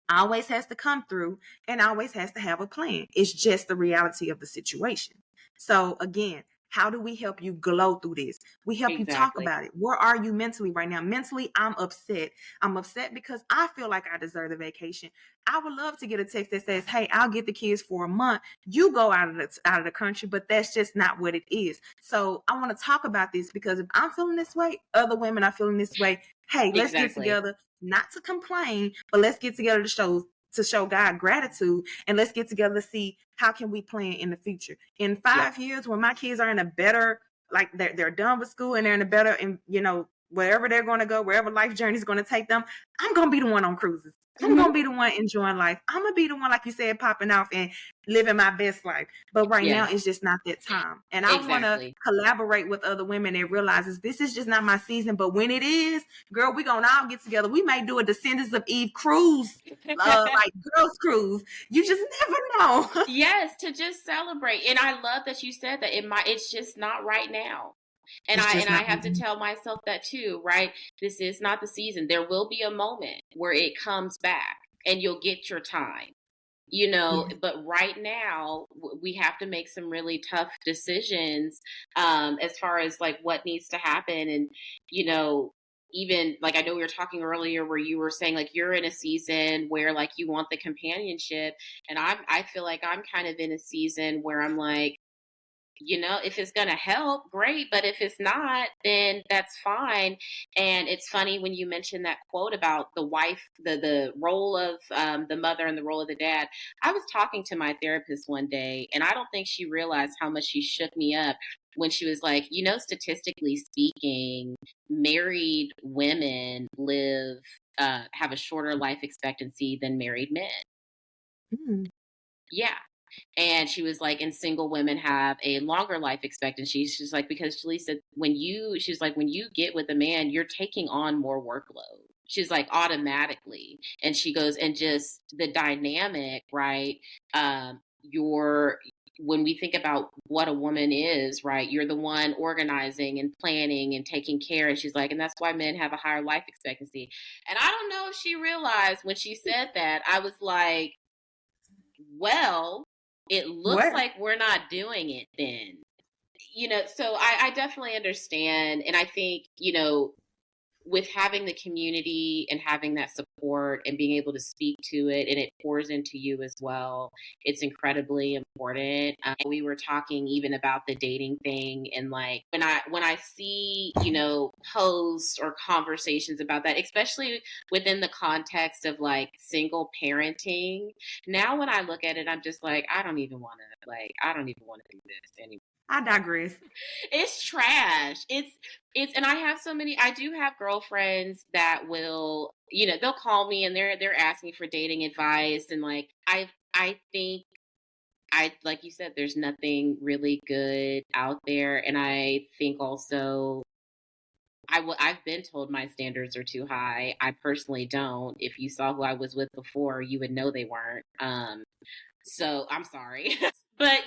always has to come through, and always has to have a plan. It's just the reality of the situation. So again, how do we help you glow through this? We help you talk Exactly. about it. Where are you mentally right now? Mentally, I'm upset. I'm upset because I feel like I deserve a vacation. I would love to get a text that says, "Hey, I'll get the kids for a month. You go out of the country," but that's just not what it is. So I want to talk about this because if I'm feeling this way, other women are feeling this way. Hey, let's get Exactly. together, not to complain, but let's get together to show God gratitude, and let's get together to see how can we plan in the future. In Yep. 5 years, when my kids are in a better, like they're done with school and they're in a better, and wherever they're going to go, wherever life journey is going to take them, I'm going to be the one on cruises. I'm Mhm. going to be the one enjoying life. I'm going to be the one, like you said, popping off and living my best life. But right now, Yeah. it's just not that time. And I want to Exactly. collaborate with other women that realizes this is just not my season. But when it is, girl, we going to all get together. We may do a Descendants of Eve cruise, like girls cruise. You just never know. Yes, to just celebrate. And I love that you said that it's just not right now. And It's I just and I not. have to tell myself that too, right? This is not the season. There will be a moment where it comes back and you'll get your time. Yes. But right now we have to make some really tough decisions, as far as like what needs to happen. And you know even like I know we were talking earlier where you were saying like you're in a season where like you want the companionship, and I feel like I'm kind of in a season where I'm like, if it's going to help, great. But if it's not, then that's fine. And it's funny when you mentioned that quote about the wife, the role of the mother and the role of the dad. I was talking to my therapist one day, and I don't think she realized how much she shook me up when she was like, statistically speaking, married women have a shorter life expectancy than married men. Mm. Yeah. And she was like, and single women have a longer life expectancy. She's like, because Jaleesa, she's like, when you get with a man, you're taking on more workload. She's like, automatically. And she goes, and just the dynamic, right? You're when we think about what a woman is, right? You're the one organizing and planning and taking care. And she's like, and that's why men have a higher life expectancy. And I don't know if she realized when she said that, I was like, well, it looks What? like we're not doing it then. So I definitely understand. And I think, with having the community and having that support and being able to speak to it, and it pours into you as well, it's incredibly important. We were talking even about the dating thing, and like when I see posts or conversations about that, especially within the context of like single parenting, now when I look at it, I'm just like, I don't even want to do this anymore. I digress. It's trash. And I do have girlfriends that will, they'll call me and they're asking for dating advice, and like I think like you said, there's nothing really good out there, and I think also I've been told my standards are too high. I personally don't. If you saw who I was with before, you would know they weren't. So I'm sorry. But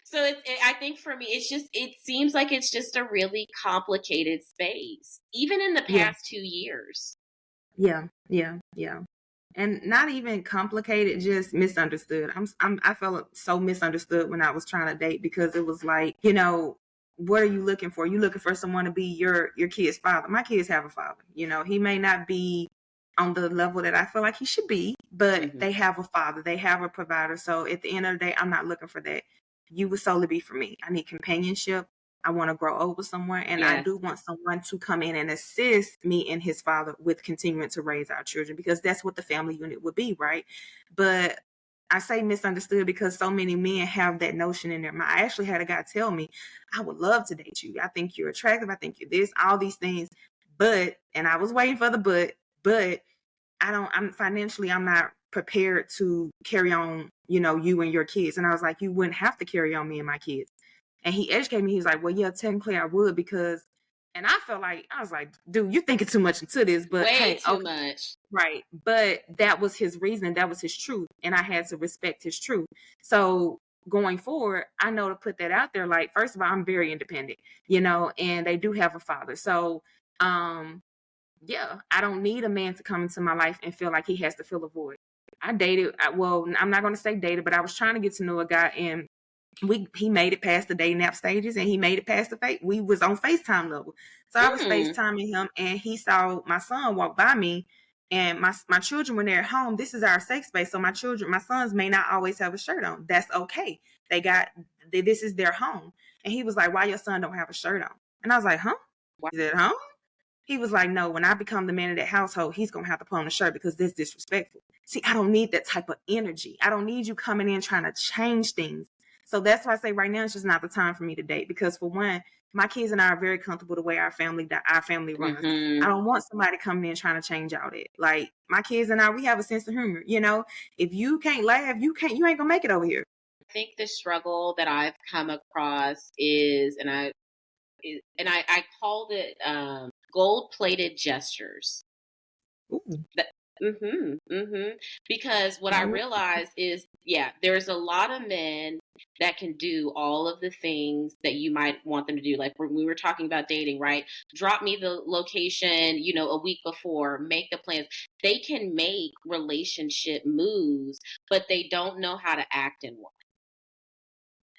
so I think for me, it seems like it's just a really complicated space, even in the Yeah. past 2 years. Yeah. And not even complicated, just misunderstood. I felt so misunderstood when I was trying to date, because it was like, what are you looking for? You looking for someone to be your kid's father. My kids have a father. He may not be on the level that I feel like he should be, but they have a father, they have a provider. So at the end of the day, I'm not looking for that. You would solely be for me. I need companionship. I want to grow old with someone, and I do want someone to come in and assist me and his father with continuing to raise our children, because that's what the family unit would be, right? But I say misunderstood because so many men have that notion in their mind. I actually had a guy tell me, I would love to date you. I think you're attractive. I think you're this, all these things. And I was waiting for the but I'm financially, I'm not prepared to carry on, you and your kids. And I was like, you wouldn't have to carry on me and my kids. And he educated me. He's like, well, yeah, technically I would, because, and I was like, dude, you're thinking too much into this, but way hey, too much. Right. But that was his reason. That was his truth. And I had to respect his truth. So going forward, I know to put that out there. Like, first of all, I'm very independent, and they do have a father. So, yeah, I don't need a man to come into my life and feel like he has to fill a void. I'm not going to say dated, but I was trying to get to know a guy, and he made it past the dating app stages, and he made it past we was on FaceTime level. So I was FaceTiming him, and he saw my son walk by me, and my children, when they're at home, this is our safe space. So my sons may not always have a shirt on. That's okay. This is their home. And he was like, why your son don't have a shirt on? And I was like, huh? Is it home? He was like, no, when I become the man of that household, he's going to have to put on a shirt because that's disrespectful. See, I don't need that type of energy. I don't need you coming in trying to change things. So that's why I say right now, it's just not the time for me to date, because for one, my kids and I are very comfortable the way our family runs. I don't want somebody coming in trying to change out it. Like, my kids and I, we have a sense of humor. If you can't laugh, you ain't going to make it over here. I think the struggle that I've come across is, and I called it gold-plated gestures. Ooh. Because what I realized is, there's a lot of men that can do all of the things that you might want them to do. Like when we were talking about dating, right? Drop me the location, a week before, make the plans. They can make relationship moves, but they don't know how to act in one.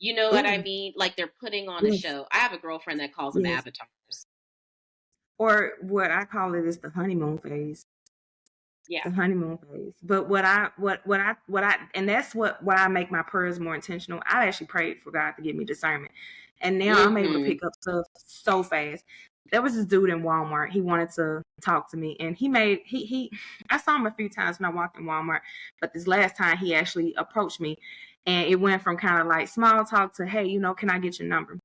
You know what I mean? Like they're putting on a show. I have a girlfriend that calls them avatars. Or what I call it is the honeymoon phase. Yeah. The honeymoon phase. But and that's why I make my prayers more intentional. I actually prayed for God to give me discernment. And now I'm able to pick up stuff so fast. There was this dude in Walmart. He wanted to talk to me, and I saw him a few times when I walked in Walmart, but this last time he actually approached me, and it went from kind of like small talk to, hey, can I get your number?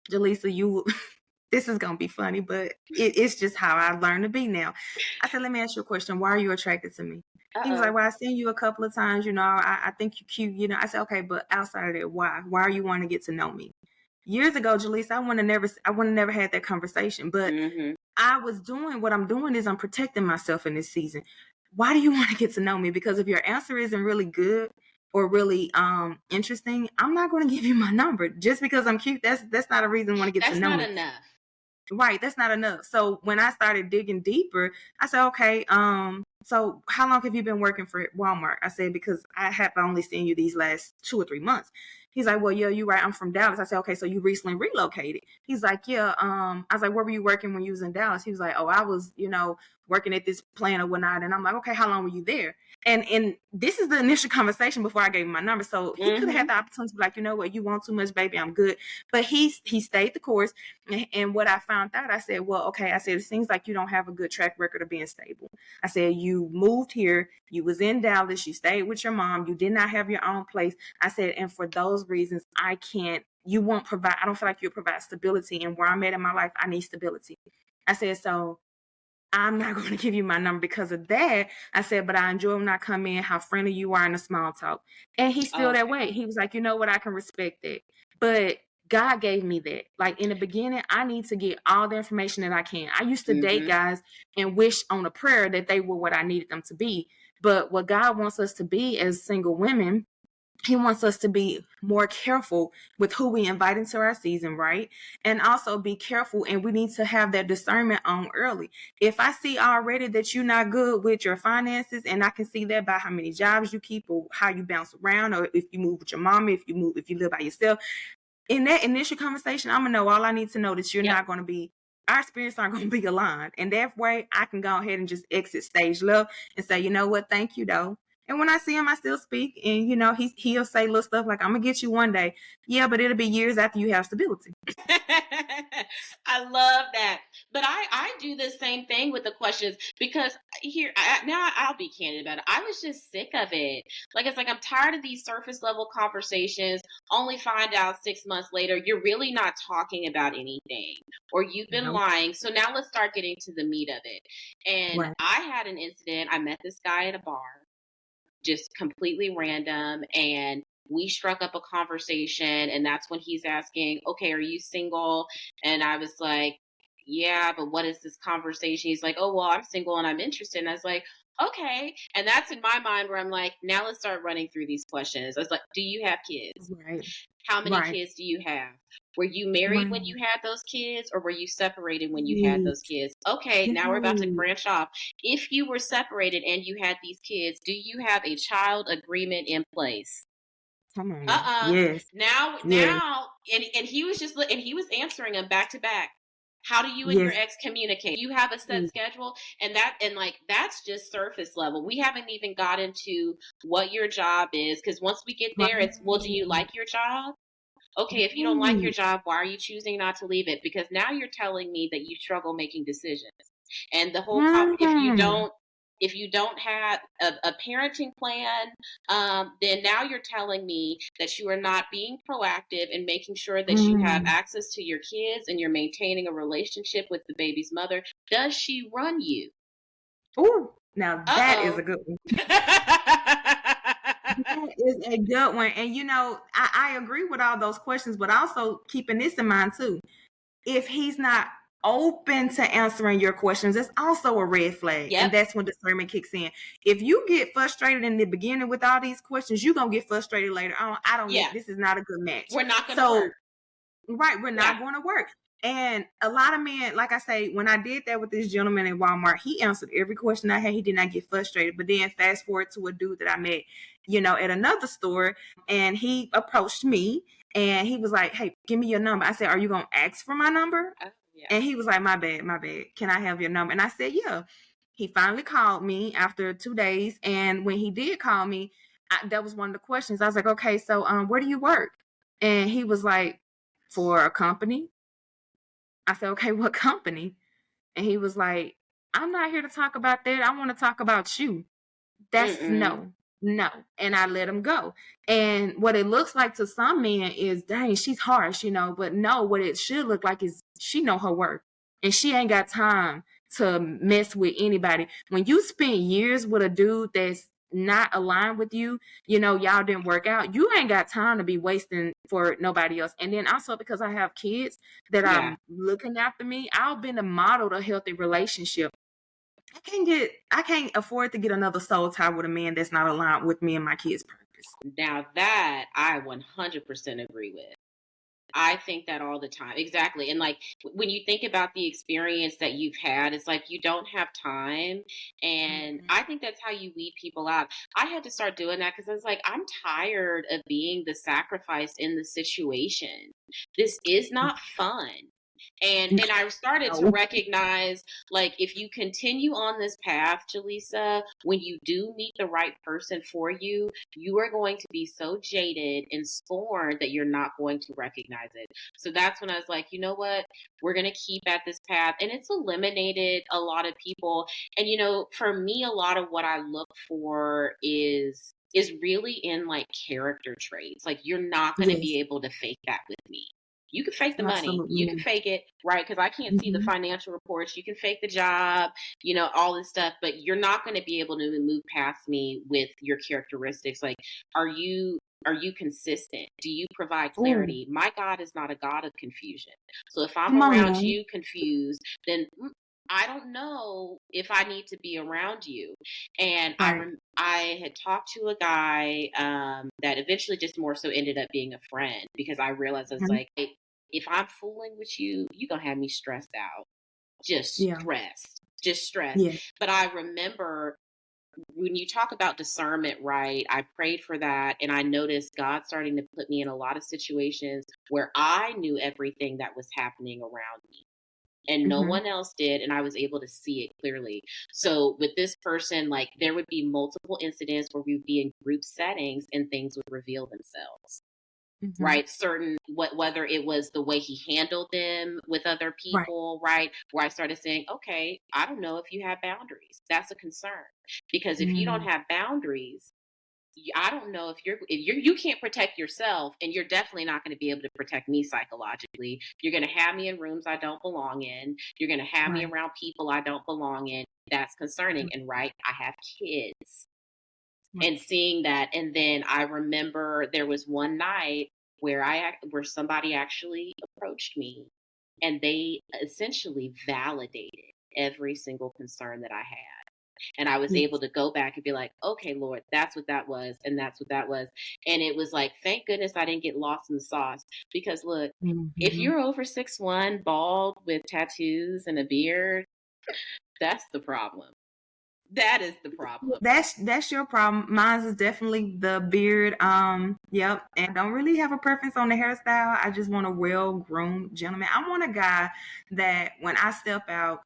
Jelesa, this is going to be funny, but it's just how I learned to be now. I said, let me ask you a question. Why are you attracted to me? He was like, well, I've seen you a couple of times, I think you're cute, I said, okay, but outside of that, why? Why are you wanting to get to know me? Years ago, Jelesa, I would have never had that conversation, but I was doing what I'm doing is I'm protecting myself in this season. Why do you want to get to know me? Because if your answer isn't really good, or really interesting, I'm not going to give you my number just because I'm cute. That's not a reason I want to get That's to know not me. enough. Right, that's not enough. So when I started digging deeper, I said, okay, so how long have you been working for Walmart? I said, because I have only seen you these last 2 or 3 months. He's like, well, yeah, you're right. I'm from Dallas. I said, okay, so you recently relocated. He's like, yeah. I was like, where were you working when you was in Dallas? He was like, oh, I was, working at this plant or whatnot. And I'm like, okay, how long were you there? And this is the initial conversation before I gave him my number. So he could have had the opportunity to be like, you know what, you want too much, baby, I'm good. But he stayed the course. And what I found out, I said, well, okay, I said, it seems like you don't have a good track record of being stable. I said, you moved here, you was in Dallas, you stayed with your mom, you did not have your own place. I said, and for those reasons, you won't provide, I don't feel like you'll provide stability. And where I'm at in my life, I need stability. I said, so I'm not going to give you my number because of that. I said, but I enjoy when I come in, how friendly you are in the small talk. And he's still that way. He was like, you know what? I can respect that. But God gave me that. Like in the beginning, I need to get all the information that I can. I used to date guys and wish on a prayer that they were what I needed them to be. But what God wants us to be as single women, he wants us to be more careful with who we invite into our season, right? And also be careful, and we need to have that discernment on early. If I see already that you're not good with your finances, and I can see that by how many jobs you keep or how you bounce around, or if you move with your mama, if you live by yourself, in that initial conversation, I'm gonna know all I need to know that you're not gonna be, our spirits aren't gonna be aligned. And that way I can go ahead and just exit stage left and say, you know what, thank you though. And when I see him, I still speak. And he'll say little stuff like, I'm gonna get you one day. Yeah, but it'll be years after you have stability. I love that. But I do the same thing with the questions because now I'll be candid about it. I was just sick of it. Like, it's like, I'm tired of these surface level conversations, only find out 6 months later, you're really not talking about anything or you've been lying. So now let's start getting to the meat of it. And I had an incident. I met this guy at a bar, just completely random. And we struck up a conversation, and that's when he's asking, okay, are you single? And I was like, yeah, but what is this conversation? He's like, oh, well, I'm single and I'm interested. And I was like, okay. And that's in my mind where I'm like, now let's start running through these questions. I was like, do you have kids? Right. How many kids do you have? Were you married when you had those kids, or were you separated when you had those kids? Okay, now we're about to branch off. If you were separated and you had these kids, do you have a child agreement in place? Come on. Yes. Now, and he was answering them back to back. How do you and your ex communicate? You have a set schedule, and that's just surface level. We haven't even got into what your job is, because once we get there, it's, well, do you like your job? Okay, if you don't like your job, why are you choosing not to leave it? Because now you're telling me that you struggle making decisions, and the whole if you don't have a parenting plan, then now you're telling me that you are not being proactive in making sure that you have access to your kids and you're maintaining a relationship with the baby's mother. Does she run you? Oh, now that is a good one. That is a good one. And I agree with all those questions, but also keeping this in mind too. If he's not open to answering your questions, it's also a red flag. And that's when discernment kicks in. If you get frustrated in the beginning with all these questions, you're gonna get frustrated later on. This is not a good match. We're not gonna work. Right, we're not going to work. And a lot of men, like I say, when I did that with this gentleman at Walmart, he answered every question I had. He did not get frustrated. But then fast forward to a dude that I met, at another store, and he approached me and he was like, hey, give me your number. I said, are you going to ask for my number? And he was like, my bad. Can I have your number? And I said, yeah. He finally called me after 2 days. And when he did call me, that was one of the questions. I was like, okay, so where do you work? And he was like, for a company. I said, okay, what company? And he was like, I'm not here to talk about that. I want to talk about you. That's no. And I let him go. And what it looks like to some men is, dang, she's harsh, but no, what it should look like is she know her worth, and she ain't got time to mess with anybody. When you spend years with a dude that's not aligned with you, y'all didn't work out, you ain't got time to be wasting for nobody else. And then also, because I have kids that are looking after me, I've been a model of a healthy relationship. I can't afford to get another soul tie with a man that's not aligned with me and my kids' purpose. Now that I 100% agree with. I think that all the time. Exactly. And like when you think about the experience that you've had, it's like you don't have time. And Mhm. I think that's how you weed people out. I had to start doing that because I was like, I'm tired of being the sacrifice in the situation. This is not fun. And I started to No. recognize, like, if you continue on this path, Jaleesa, when you do meet the right person for you, you are going to be so jaded and scorned that you're not going to recognize it. So that's when I was like, you know what? We're going to keep at this path. And it's eliminated a lot of people. And, for me, a lot of what I look for is really in like character traits. Like you're not going to Yes, be able to fake that with me. You can fake the money. absolutely You can not. fake it, right? Because I can't see the Mhm. financial reports. You can fake the job, all this stuff, but you're not going to be able to move past me with your characteristics. Like, are you consistent? Do you provide Ooh, clarity? My God is not a God of confusion. So if I'm come on around now. you confused, then I don't know if I need to be around you. And Right. I had talked to a guy that eventually just more so ended up being a friend because I realized I was Mhm. like, hey, if I'm fooling with you, you're going to have me stressed out, just Yeah. stressed, just stressed. Yeah. But I remember when you talk about discernment, right? I prayed for that and I noticed God starting to put me in a lot of situations where I knew everything that was happening around me and no Mhm. one else did, and I was able to see it clearly. So with this person, like there would be multiple incidents where we would be in group settings and things would reveal themselves, Mhm. right? Certain whether it was the way he handled them with other Right. people, right? Where I started saying, okay, I don't know if you have boundaries. That's a concern because if you don't Mm. have boundaries, I don't know if you can't protect yourself, and you're definitely not going to be able to protect me psychologically. You're going to have me in rooms I don't belong in. You're going to have me Right. around people I don't belong in. That's concerning. Mm. And right, I have kids, Right. and seeing that, and then I remember there was one night where somebody actually approached me, and they essentially validated every single concern that I had. And I was able Yes. to go back and be like, okay, Lord, that's what that was. And that's what that was. And it was like, thank goodness I didn't get lost in the sauce. Because look, if Mhm. you're over 6'1", bald with tattoos and a beard, that's the problem. That is the problem. That's your problem. Mine is definitely the beard. Yep. And I don't really have a preference on the hairstyle. I just want a well-groomed gentleman. I want a guy that when I step out,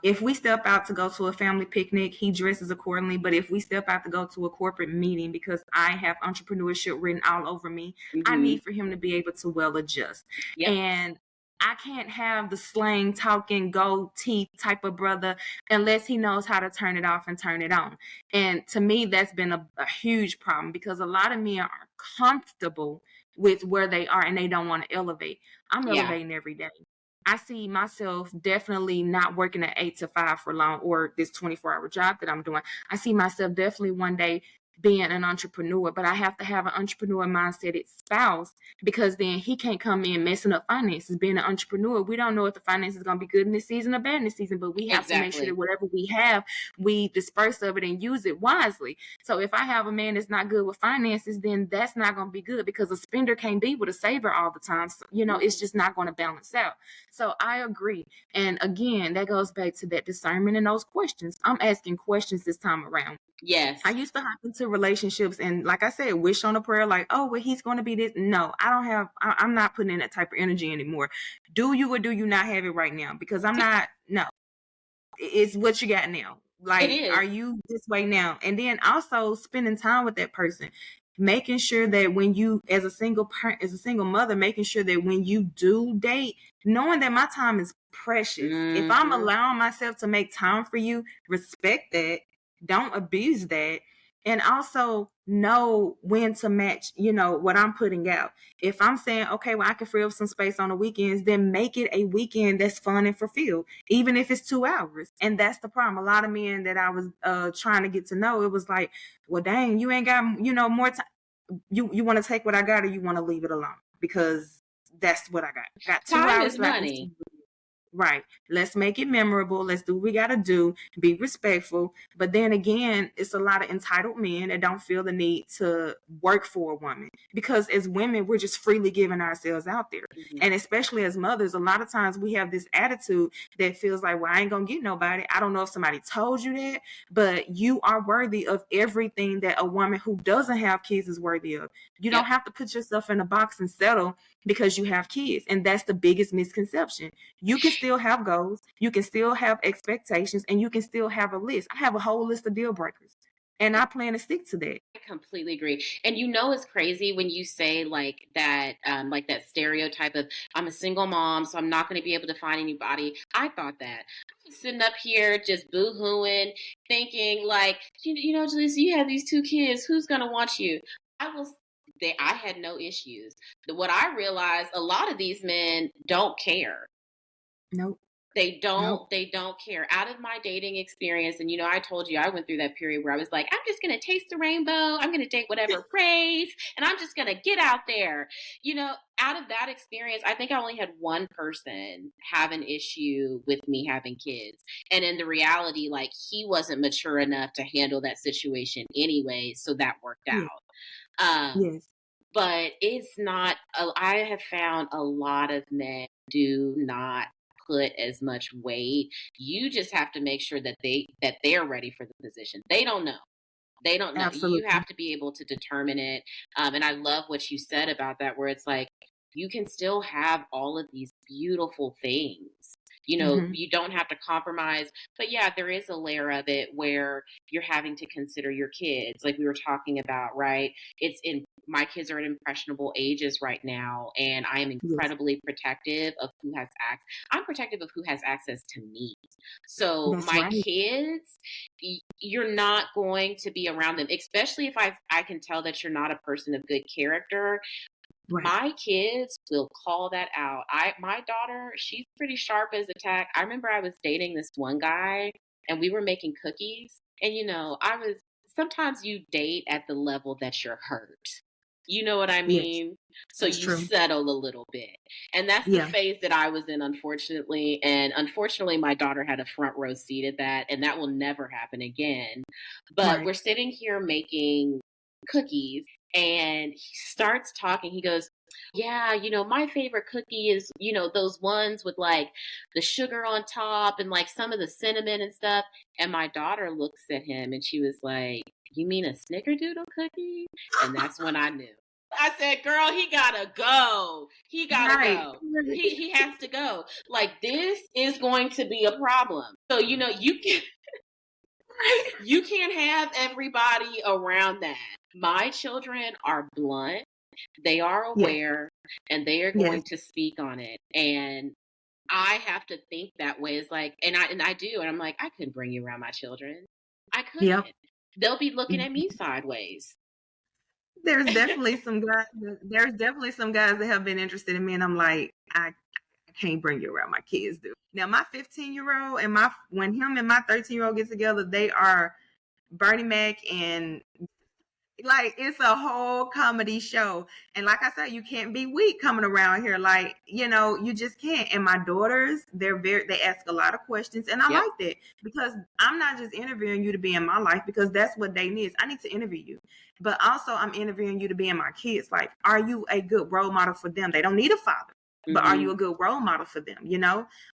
if we step out to go to a family picnic, he dresses accordingly. But if we step out to go to a corporate meeting, because I have entrepreneurship written all over me, I Hmm. need for him to be able to well adjust. Yep. And I can't have the slang talking gold teeth type of brother unless he knows how to turn it off and turn it on. And to me, that's been a huge problem because a lot of men are comfortable with where they are and they don't want to elevate. I'm Yeah. elevating every day. I see myself definitely not working at 8 to 5 for long or this 24-hour job that I'm doing. I see myself definitely one day being an entrepreneur, but I have to have an entrepreneur mindset spouse because then he can't come in messing up finances. Being an entrepreneur, we don't know if the finances is going to be good in this season or bad in this season, but we have to make sure that Exactly. whatever we have, we disperse of it and use it wisely. So if I have a man that's not good with finances, then that's not going to be good because a spender can't be with a saver all the time. So, it's just not going to balance out. So I agree. And again, that goes back to that discernment and those questions. I'm asking questions this time around. I Yes. used to hop into relationships and, like I said, wish on a prayer, like, oh, well, he's going to be this. No, I don't have, I'm not putting in that type of energy anymore. Do you or do you not have it right now? Because I'm not, no, it's what you got now. It Like, are is. you this way now? And then also spending time with that person, making sure that when you, as a single parent, as a single mother, making sure that when you do date, knowing that my time is precious. If I'm Hmm. allowing myself to make time for you, respect that. Don't abuse that. And also know when to match, what I'm putting out. If I'm saying, okay, well, I can free up some space on the weekends, then make it a weekend that's fun and fulfilled, even if it's 2 hours. And that's the problem. A lot of men that I was trying to get to know, it was like, well, dang, you ain't got, more time. You want to take what I got or you want to leave it alone? Because that's what I got. Got two Time hours is left. money. Right. Let's make it memorable. Let's do what we got to do. Be respectful. But then again, it's a lot of entitled men that don't feel the need to work for a woman. Because as women, we're just freely giving ourselves out there. Mhm. And especially as mothers, a lot of times we have this attitude that feels like, well, I ain't going to get nobody. I don't know if somebody told you that, but you are worthy of everything that a woman who doesn't have kids is worthy of. You Yep. don't have to put yourself in a box and settle because you have kids. And that's the biggest misconception. You can still have goals, you can still have expectations, and you can still have a list. I have a whole list of deal breakers, and I plan to stick to that. I completely agree. And it's crazy when you say like that stereotype of I'm a single mom, so I'm not going to be able to find anybody. I thought that. I'm sitting up here just boo-hooing, thinking like, Jelesa, you have these 2 kids. Who's going to want you? I was. I had no issues. What I realized, a lot of these men don't care. Nope. They Nope. don't care. Out of my dating experience, and I told you I went through that period where I was like, I'm just gonna taste the rainbow. I'm gonna date whatever praise, and I'm just gonna get out there. Out of that experience, I think I only had one person have an issue with me having kids. And in the reality, like he wasn't mature enough to handle that situation anyway, so that worked Yeah. out. Um, Yes. but it's not, I have found a lot of men do not put as much weight. You just have to make sure that they're ready for the position. They don't know. They don't know. You Absolutely. have to be able to determine it. And I love what you said about that, where it's like you can still have all of these beautiful things. Mm-hmm. You don't have to compromise. But yeah, there is a layer of it where you're having to consider your kids, like we were talking about, right? My kids are at impressionable ages right now, and I am Yes. incredibly protective of who has access. I'm protective of who has access to me. So That's my right. kids, you're not going to be around them, especially if I can tell that you're not a person of good character. Right. My kids will call that out. My daughter, she's pretty sharp as a tack. I remember I was dating this one guy and we were making cookies. And I was sometimes you date at the level that you're hurt. You know what I Yes. mean? So That's you true. settle a little bit. And that's the Yeah. phase that I was in, unfortunately. And unfortunately, my daughter had a front row seat at that, and that will never happen again. But Right. we're sitting here making cookies, and he starts talking. He goes, yeah, my favorite cookie is, those ones with like the sugar on top and like some of the cinnamon and stuff. And my daughter looks at him and she was like, you mean a snickerdoodle cookie? And that's when I knew. I said, girl, he gotta go. He gotta Right. go. He has to go. Like this is going to be a problem. So, you can't have everybody around that. My children are blunt, they are Yes. aware, and they are Yes. going to speak on it. And I have to think that way. It's like, and I do, and I'm like, I couldn't bring you around my children. I couldn't. Yep. They'll be looking at me sideways. There's definitely some guys. There's definitely some guys that have been interested in me, and I'm like, I can't bring you around my kids, dude. Now my 15-year-old and when him and my 13-year-old get together, they are Bernie Mac, and like it's a whole comedy show. And like I said, you can't be weak coming around here. Like, you just can't. And my daughters, they ask a lot of questions, and I Yep. like that because I'm not just interviewing you to be in my life because that's what they need. I need to interview you. But also I'm interviewing you to be in my kids' life. Are you a good role model for them? They don't need a father. But are Mm-hmm. you a good role model for them?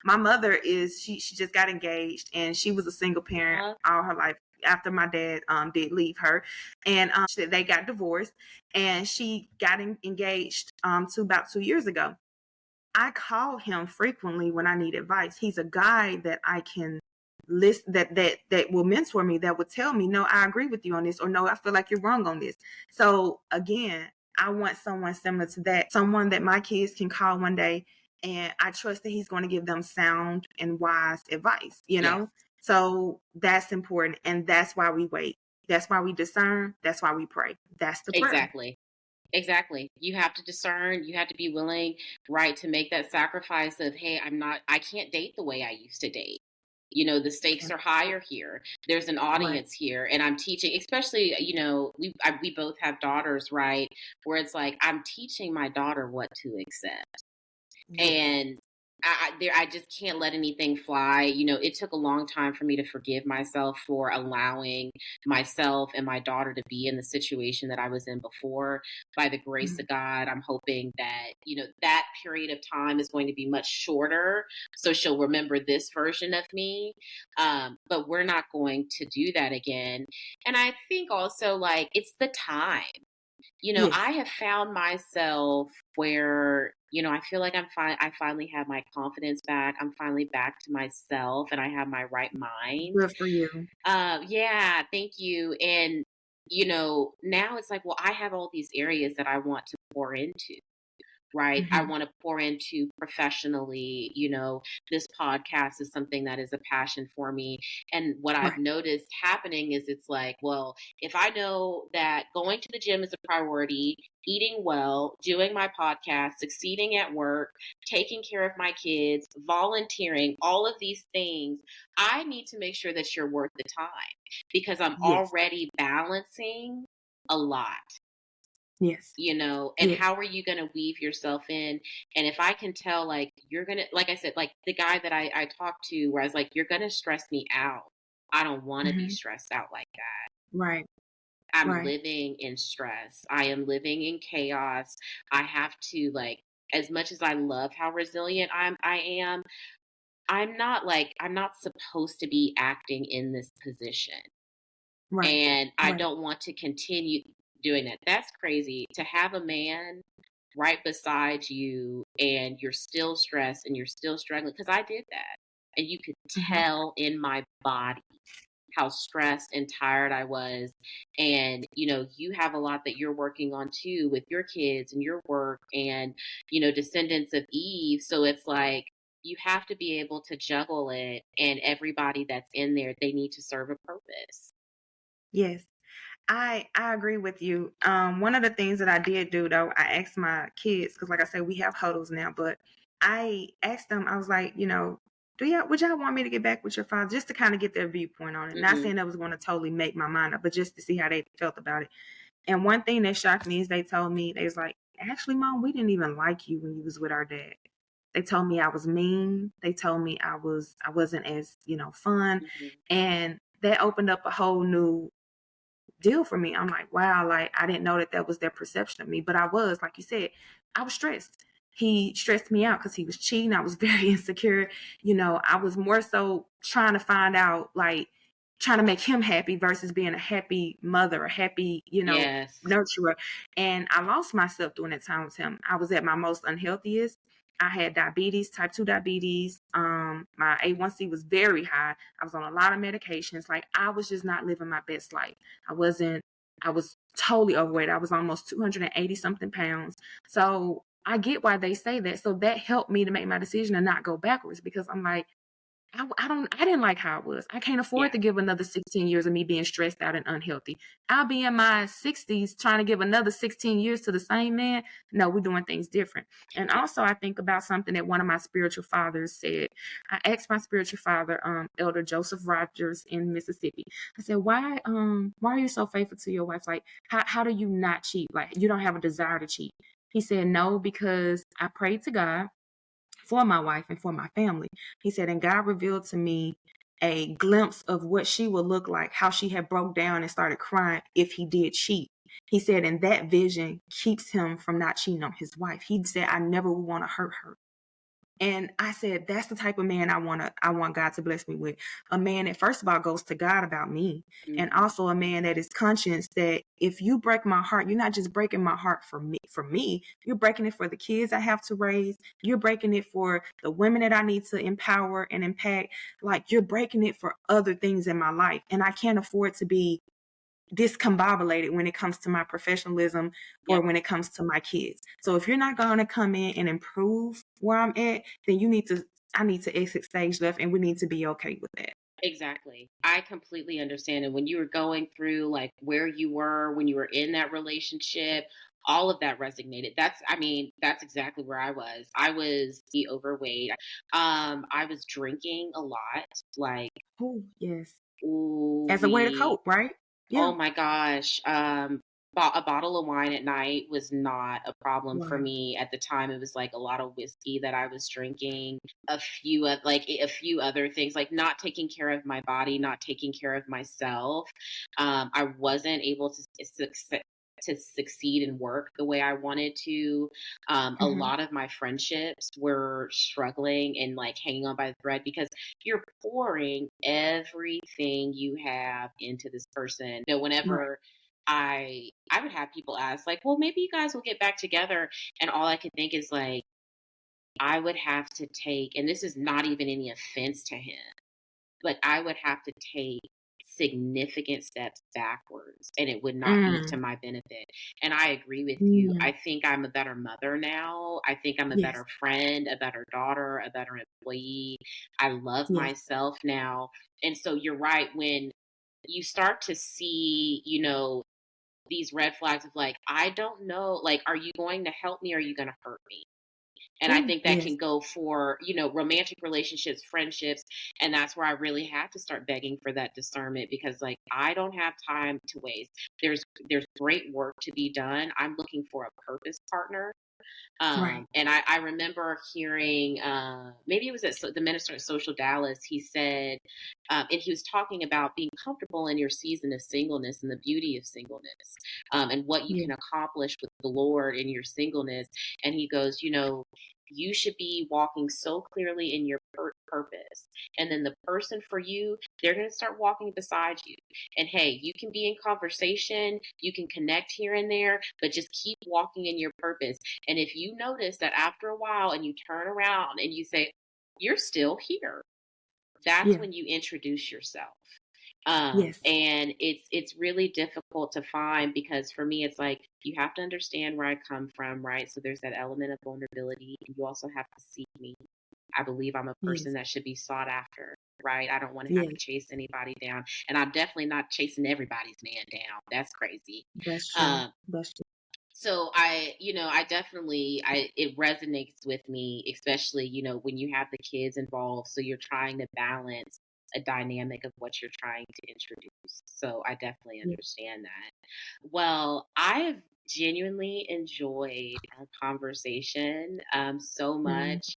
My mother she just got engaged, and she was a single parent all her life after my dad did leave her, and they got divorced, and she got engaged to about 2 years ago. I call him frequently when I need advice. He's a guy that I can list that will mentor me, that will tell me, no, I agree with you on this, or no, I feel like you're wrong on this. So again, I want someone similar to that, someone that my kids can call one day, and I trust that he's going to give them sound and wise advice, Yes. So that's important, and that's why we wait. That's why we discern. That's why we pray. That's the prayer. Exactly. You have to discern, you have to be willing, right, to make that sacrifice of, hey, I can't date the way I used to date. The stakes are higher here. There's an Right. audience here, and I'm teaching, especially, we both have daughters, right? Where it's like, I'm teaching my daughter what to accept. Yes. And I just can't let anything fly. It took a long time for me to forgive myself for allowing myself and my daughter to be in the situation that I was in before. By the grace Mhm. of God, I'm hoping that, that period of time is going to be much shorter. So she'll remember this version of me. But we're not going to do that again. And I think also, like, it's the time. I Yes. have found myself where, I feel like I'm fine. I finally have my confidence back. I'm finally back to myself and I have my right mind. Good for you. Yeah, thank you. And, now it's like, well, I have all these areas that I want to pour into. Right. I Hmm. want to pour into professionally. This podcast is something that is a passion for me. And what I've Right. noticed happening is it's like, well, if I know that going to the gym is a priority, eating well, doing my podcast, succeeding at work, taking care of my kids, volunteering, all of these things, I need to make sure that you're worth the time because I'm Yes. already balancing a lot. Yes. And Yes. how are you going to weave yourself in? And if I can tell, like, you're going to, like I said, like the guy that I talked to, where I was like, you're going to stress me out. I don't want to be Hmm. stressed out like that. Right. I'm Right. living in stress. I am living in chaos. I have to, like, as much as I love how resilient I am, I'm not supposed to be acting in this position. Right. And I Right. don't want to continue doing that. That's crazy to have a man right beside you and you're still stressed and you're still struggling because I did that. And you could Hmm. tell in my body how stressed and tired I was. And, you have a lot that you're working on too with your kids and your work and, descendants of Eve. So it's like you have to be able to juggle it. And everybody that's in there, they need to serve a purpose. Yes. I agree with you. One of the things that I did do though, I asked my kids because, like I said, we have huddles now. But I asked them, I was like, would y'all want me to get back with your father just to kind of get their viewpoint on it? Not Hmm. saying that was going to totally make my mind up, but just to see how they felt about it. And one thing that shocked me is they told me they was like, actually, Mom, we didn't even like you when you was with our dad. They told me I was mean. They told me I wasn't as fun, Hmm. and that opened up a whole new deal for me. I'm like, wow, like I didn't know that that was their perception of me, but I was, like you said, I was stressed. He stressed me out because he was cheating. I was very insecure. I was more so trying to find out, like, trying to make him happy versus being a happy mother, a happy, Yes. nurturer. And I lost myself during that time with him. I was at my most unhealthiest. I had diabetes, type 2 diabetes. My A1C was very high. I was on a lot of medications. Like I was just not living my best life. I was totally overweight. I was almost 280 something pounds. So I get why they say that. So that helped me to make my decision and not go backwards because I'm like, I didn't like how it was. I can't afford Yeah. to give another 16 years of me being stressed out and unhealthy. I'll be in my 60s trying to give another 16 years to the same man. No, we're doing things different. And also I think about something that one of my spiritual fathers said. I asked my spiritual father, Elder Joseph Rogers in Mississippi. I said, why are you so faithful to your wife? Like, how do you not cheat? Like you don't have a desire to cheat. He said, no, because I prayed to God for my wife and for my family. He said, and God revealed to me a glimpse of what she would look like, how she had broke down and started crying if he did cheat. He said, and that vision keeps him from not cheating on his wife. He said, I never would want to hurt her. And I said, that's the type of man I want God to bless me with. A man that first of all goes to God about me. And Hmm. also a man that is conscious that if you break my heart, you're not just breaking my heart for me, you're breaking it for the kids I have to raise. You're breaking it for the women that I need to empower and impact. Like you're breaking it for other things in my life. And I can't afford to be discombobulated when it comes to my professionalism or Yep. when it comes to my kids. So if you're not going to come in and improve where I'm at, then I need to exit stage left and we need to be okay with that. Exactly. I completely understand. And when you were going through like where you were when you were in that relationship, all of that resonated. That's exactly where I was. I was the overweight. I was drinking a lot. Like, Oh, yes. ooh, As a way to cope, right? oh Yeah. my gosh. a bottle of wine at night was not a problem for Wow. me at the time. It was like a lot of whiskey that I was drinking, a few other things, like not taking care of my body, not taking care of myself. I wasn't able to succeed in work the way I wanted to. A Mhm. lot of my friendships were struggling and like hanging on by the thread because you're pouring everything you have into this person. You know, Right. whenever I would have people ask, like, well, maybe you guys will get back together. And all I could think is like, I would have to take, and this is not even any offense to him, but I would have to take significant steps backwards and it would not be to Mm. my benefit. And I agree with you. Mm. I think I'm a better mother now. I think I'm a Yes. better friend, a better daughter, a better employee. I love Yes. myself now. And so you're right. When you start to see, you know, these red flags of like, I don't know, like, are you going to help me? Or are you going to hurt me? And I Ooh, think that yes. can go for, you know, romantic relationships, friendships. And that's where I really had to start begging for that discernment because like I don't have time to waste. There's great work to be done. I'm looking for a purpose partner. Right. And I remember hearing, maybe it was the minister at Social Dallas. He said, and he was talking about being comfortable in your season of singleness and the beauty of singleness, and what you Yeah. can accomplish with the Lord in your singleness. And he goes, you know, you should be walking so clearly in your purpose. And then the person for you, they're going to start walking beside you. And hey, you can be in conversation, you can connect here and there, but just keep walking in your purpose. And if you notice that after a while and you turn around and you say, you're still here, that's Yeah. when you introduce yourself. Yes. And it's really difficult to find because for me, it's like you have to understand where I come from, right? So there's that element of vulnerability. And you also have to seek me. I believe I'm a person Yes. that should be sought after, right? I don't want to have to Yes. chase anybody down. And I'm definitely not chasing everybody's man down. That's crazy. That's true. Um, That's true. so I, you know, I definitely, it resonates with me, especially, you know, when you have the kids involved. So you're trying to balance a dynamic of what you're trying to introduce. So I definitely Yeah. understand that. Well, I have genuinely enjoyed our conversation so Mm. much.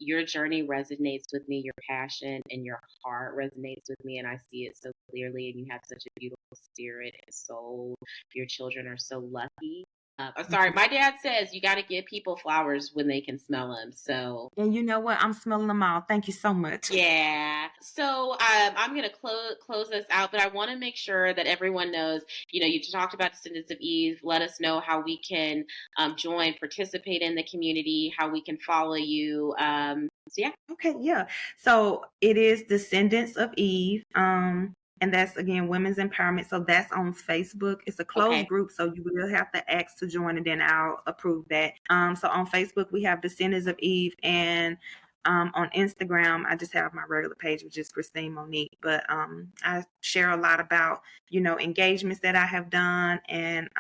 Your journey resonates with me, your passion and your heart resonates with me, and I see it so clearly. And you have such a beautiful spirit and soul. Your children are so lucky. I'm Thank sorry, you. my dad says you got to give people flowers when they can smell them. So And you know what? I'm smelling them all. Thank you so much. yeah. So I'm going to close us out, but I want to make sure that everyone knows, you know, you talked about Descendants of Eve. Let us know how we can join, participate in the community, how we can follow you. So yeah. Okay, yeah. So it is Descendants of Eve. And that's again women's empowerment. So that's on Facebook. It's a closed Okay. group, so you will have to ask to join, and then I'll approve that. So on Facebook we have Descendants of Eve, and on Instagram I just have my regular page, which is Christine Monique. But I share a lot about engagements that I have done, and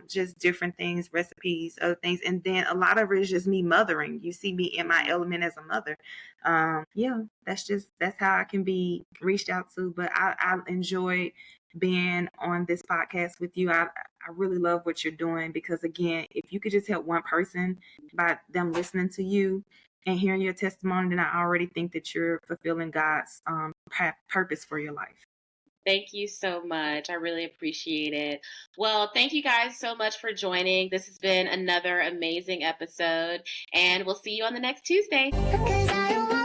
just different things, recipes, other things, and then a lot of it is just me mothering. You see me in my element as a mother. Yeah, that's how I can be reached out to. But I enjoyed being on this podcast with you. I really love what you're doing, because again, if you could just help one person by them listening to you and hearing your testimony, then I already think that you're fulfilling God's purpose for your life. Thank you so much. I really appreciate it. Well, thank you guys so much for joining. This has been another amazing episode, and we'll see you on the next Tuesday. Cause I don't want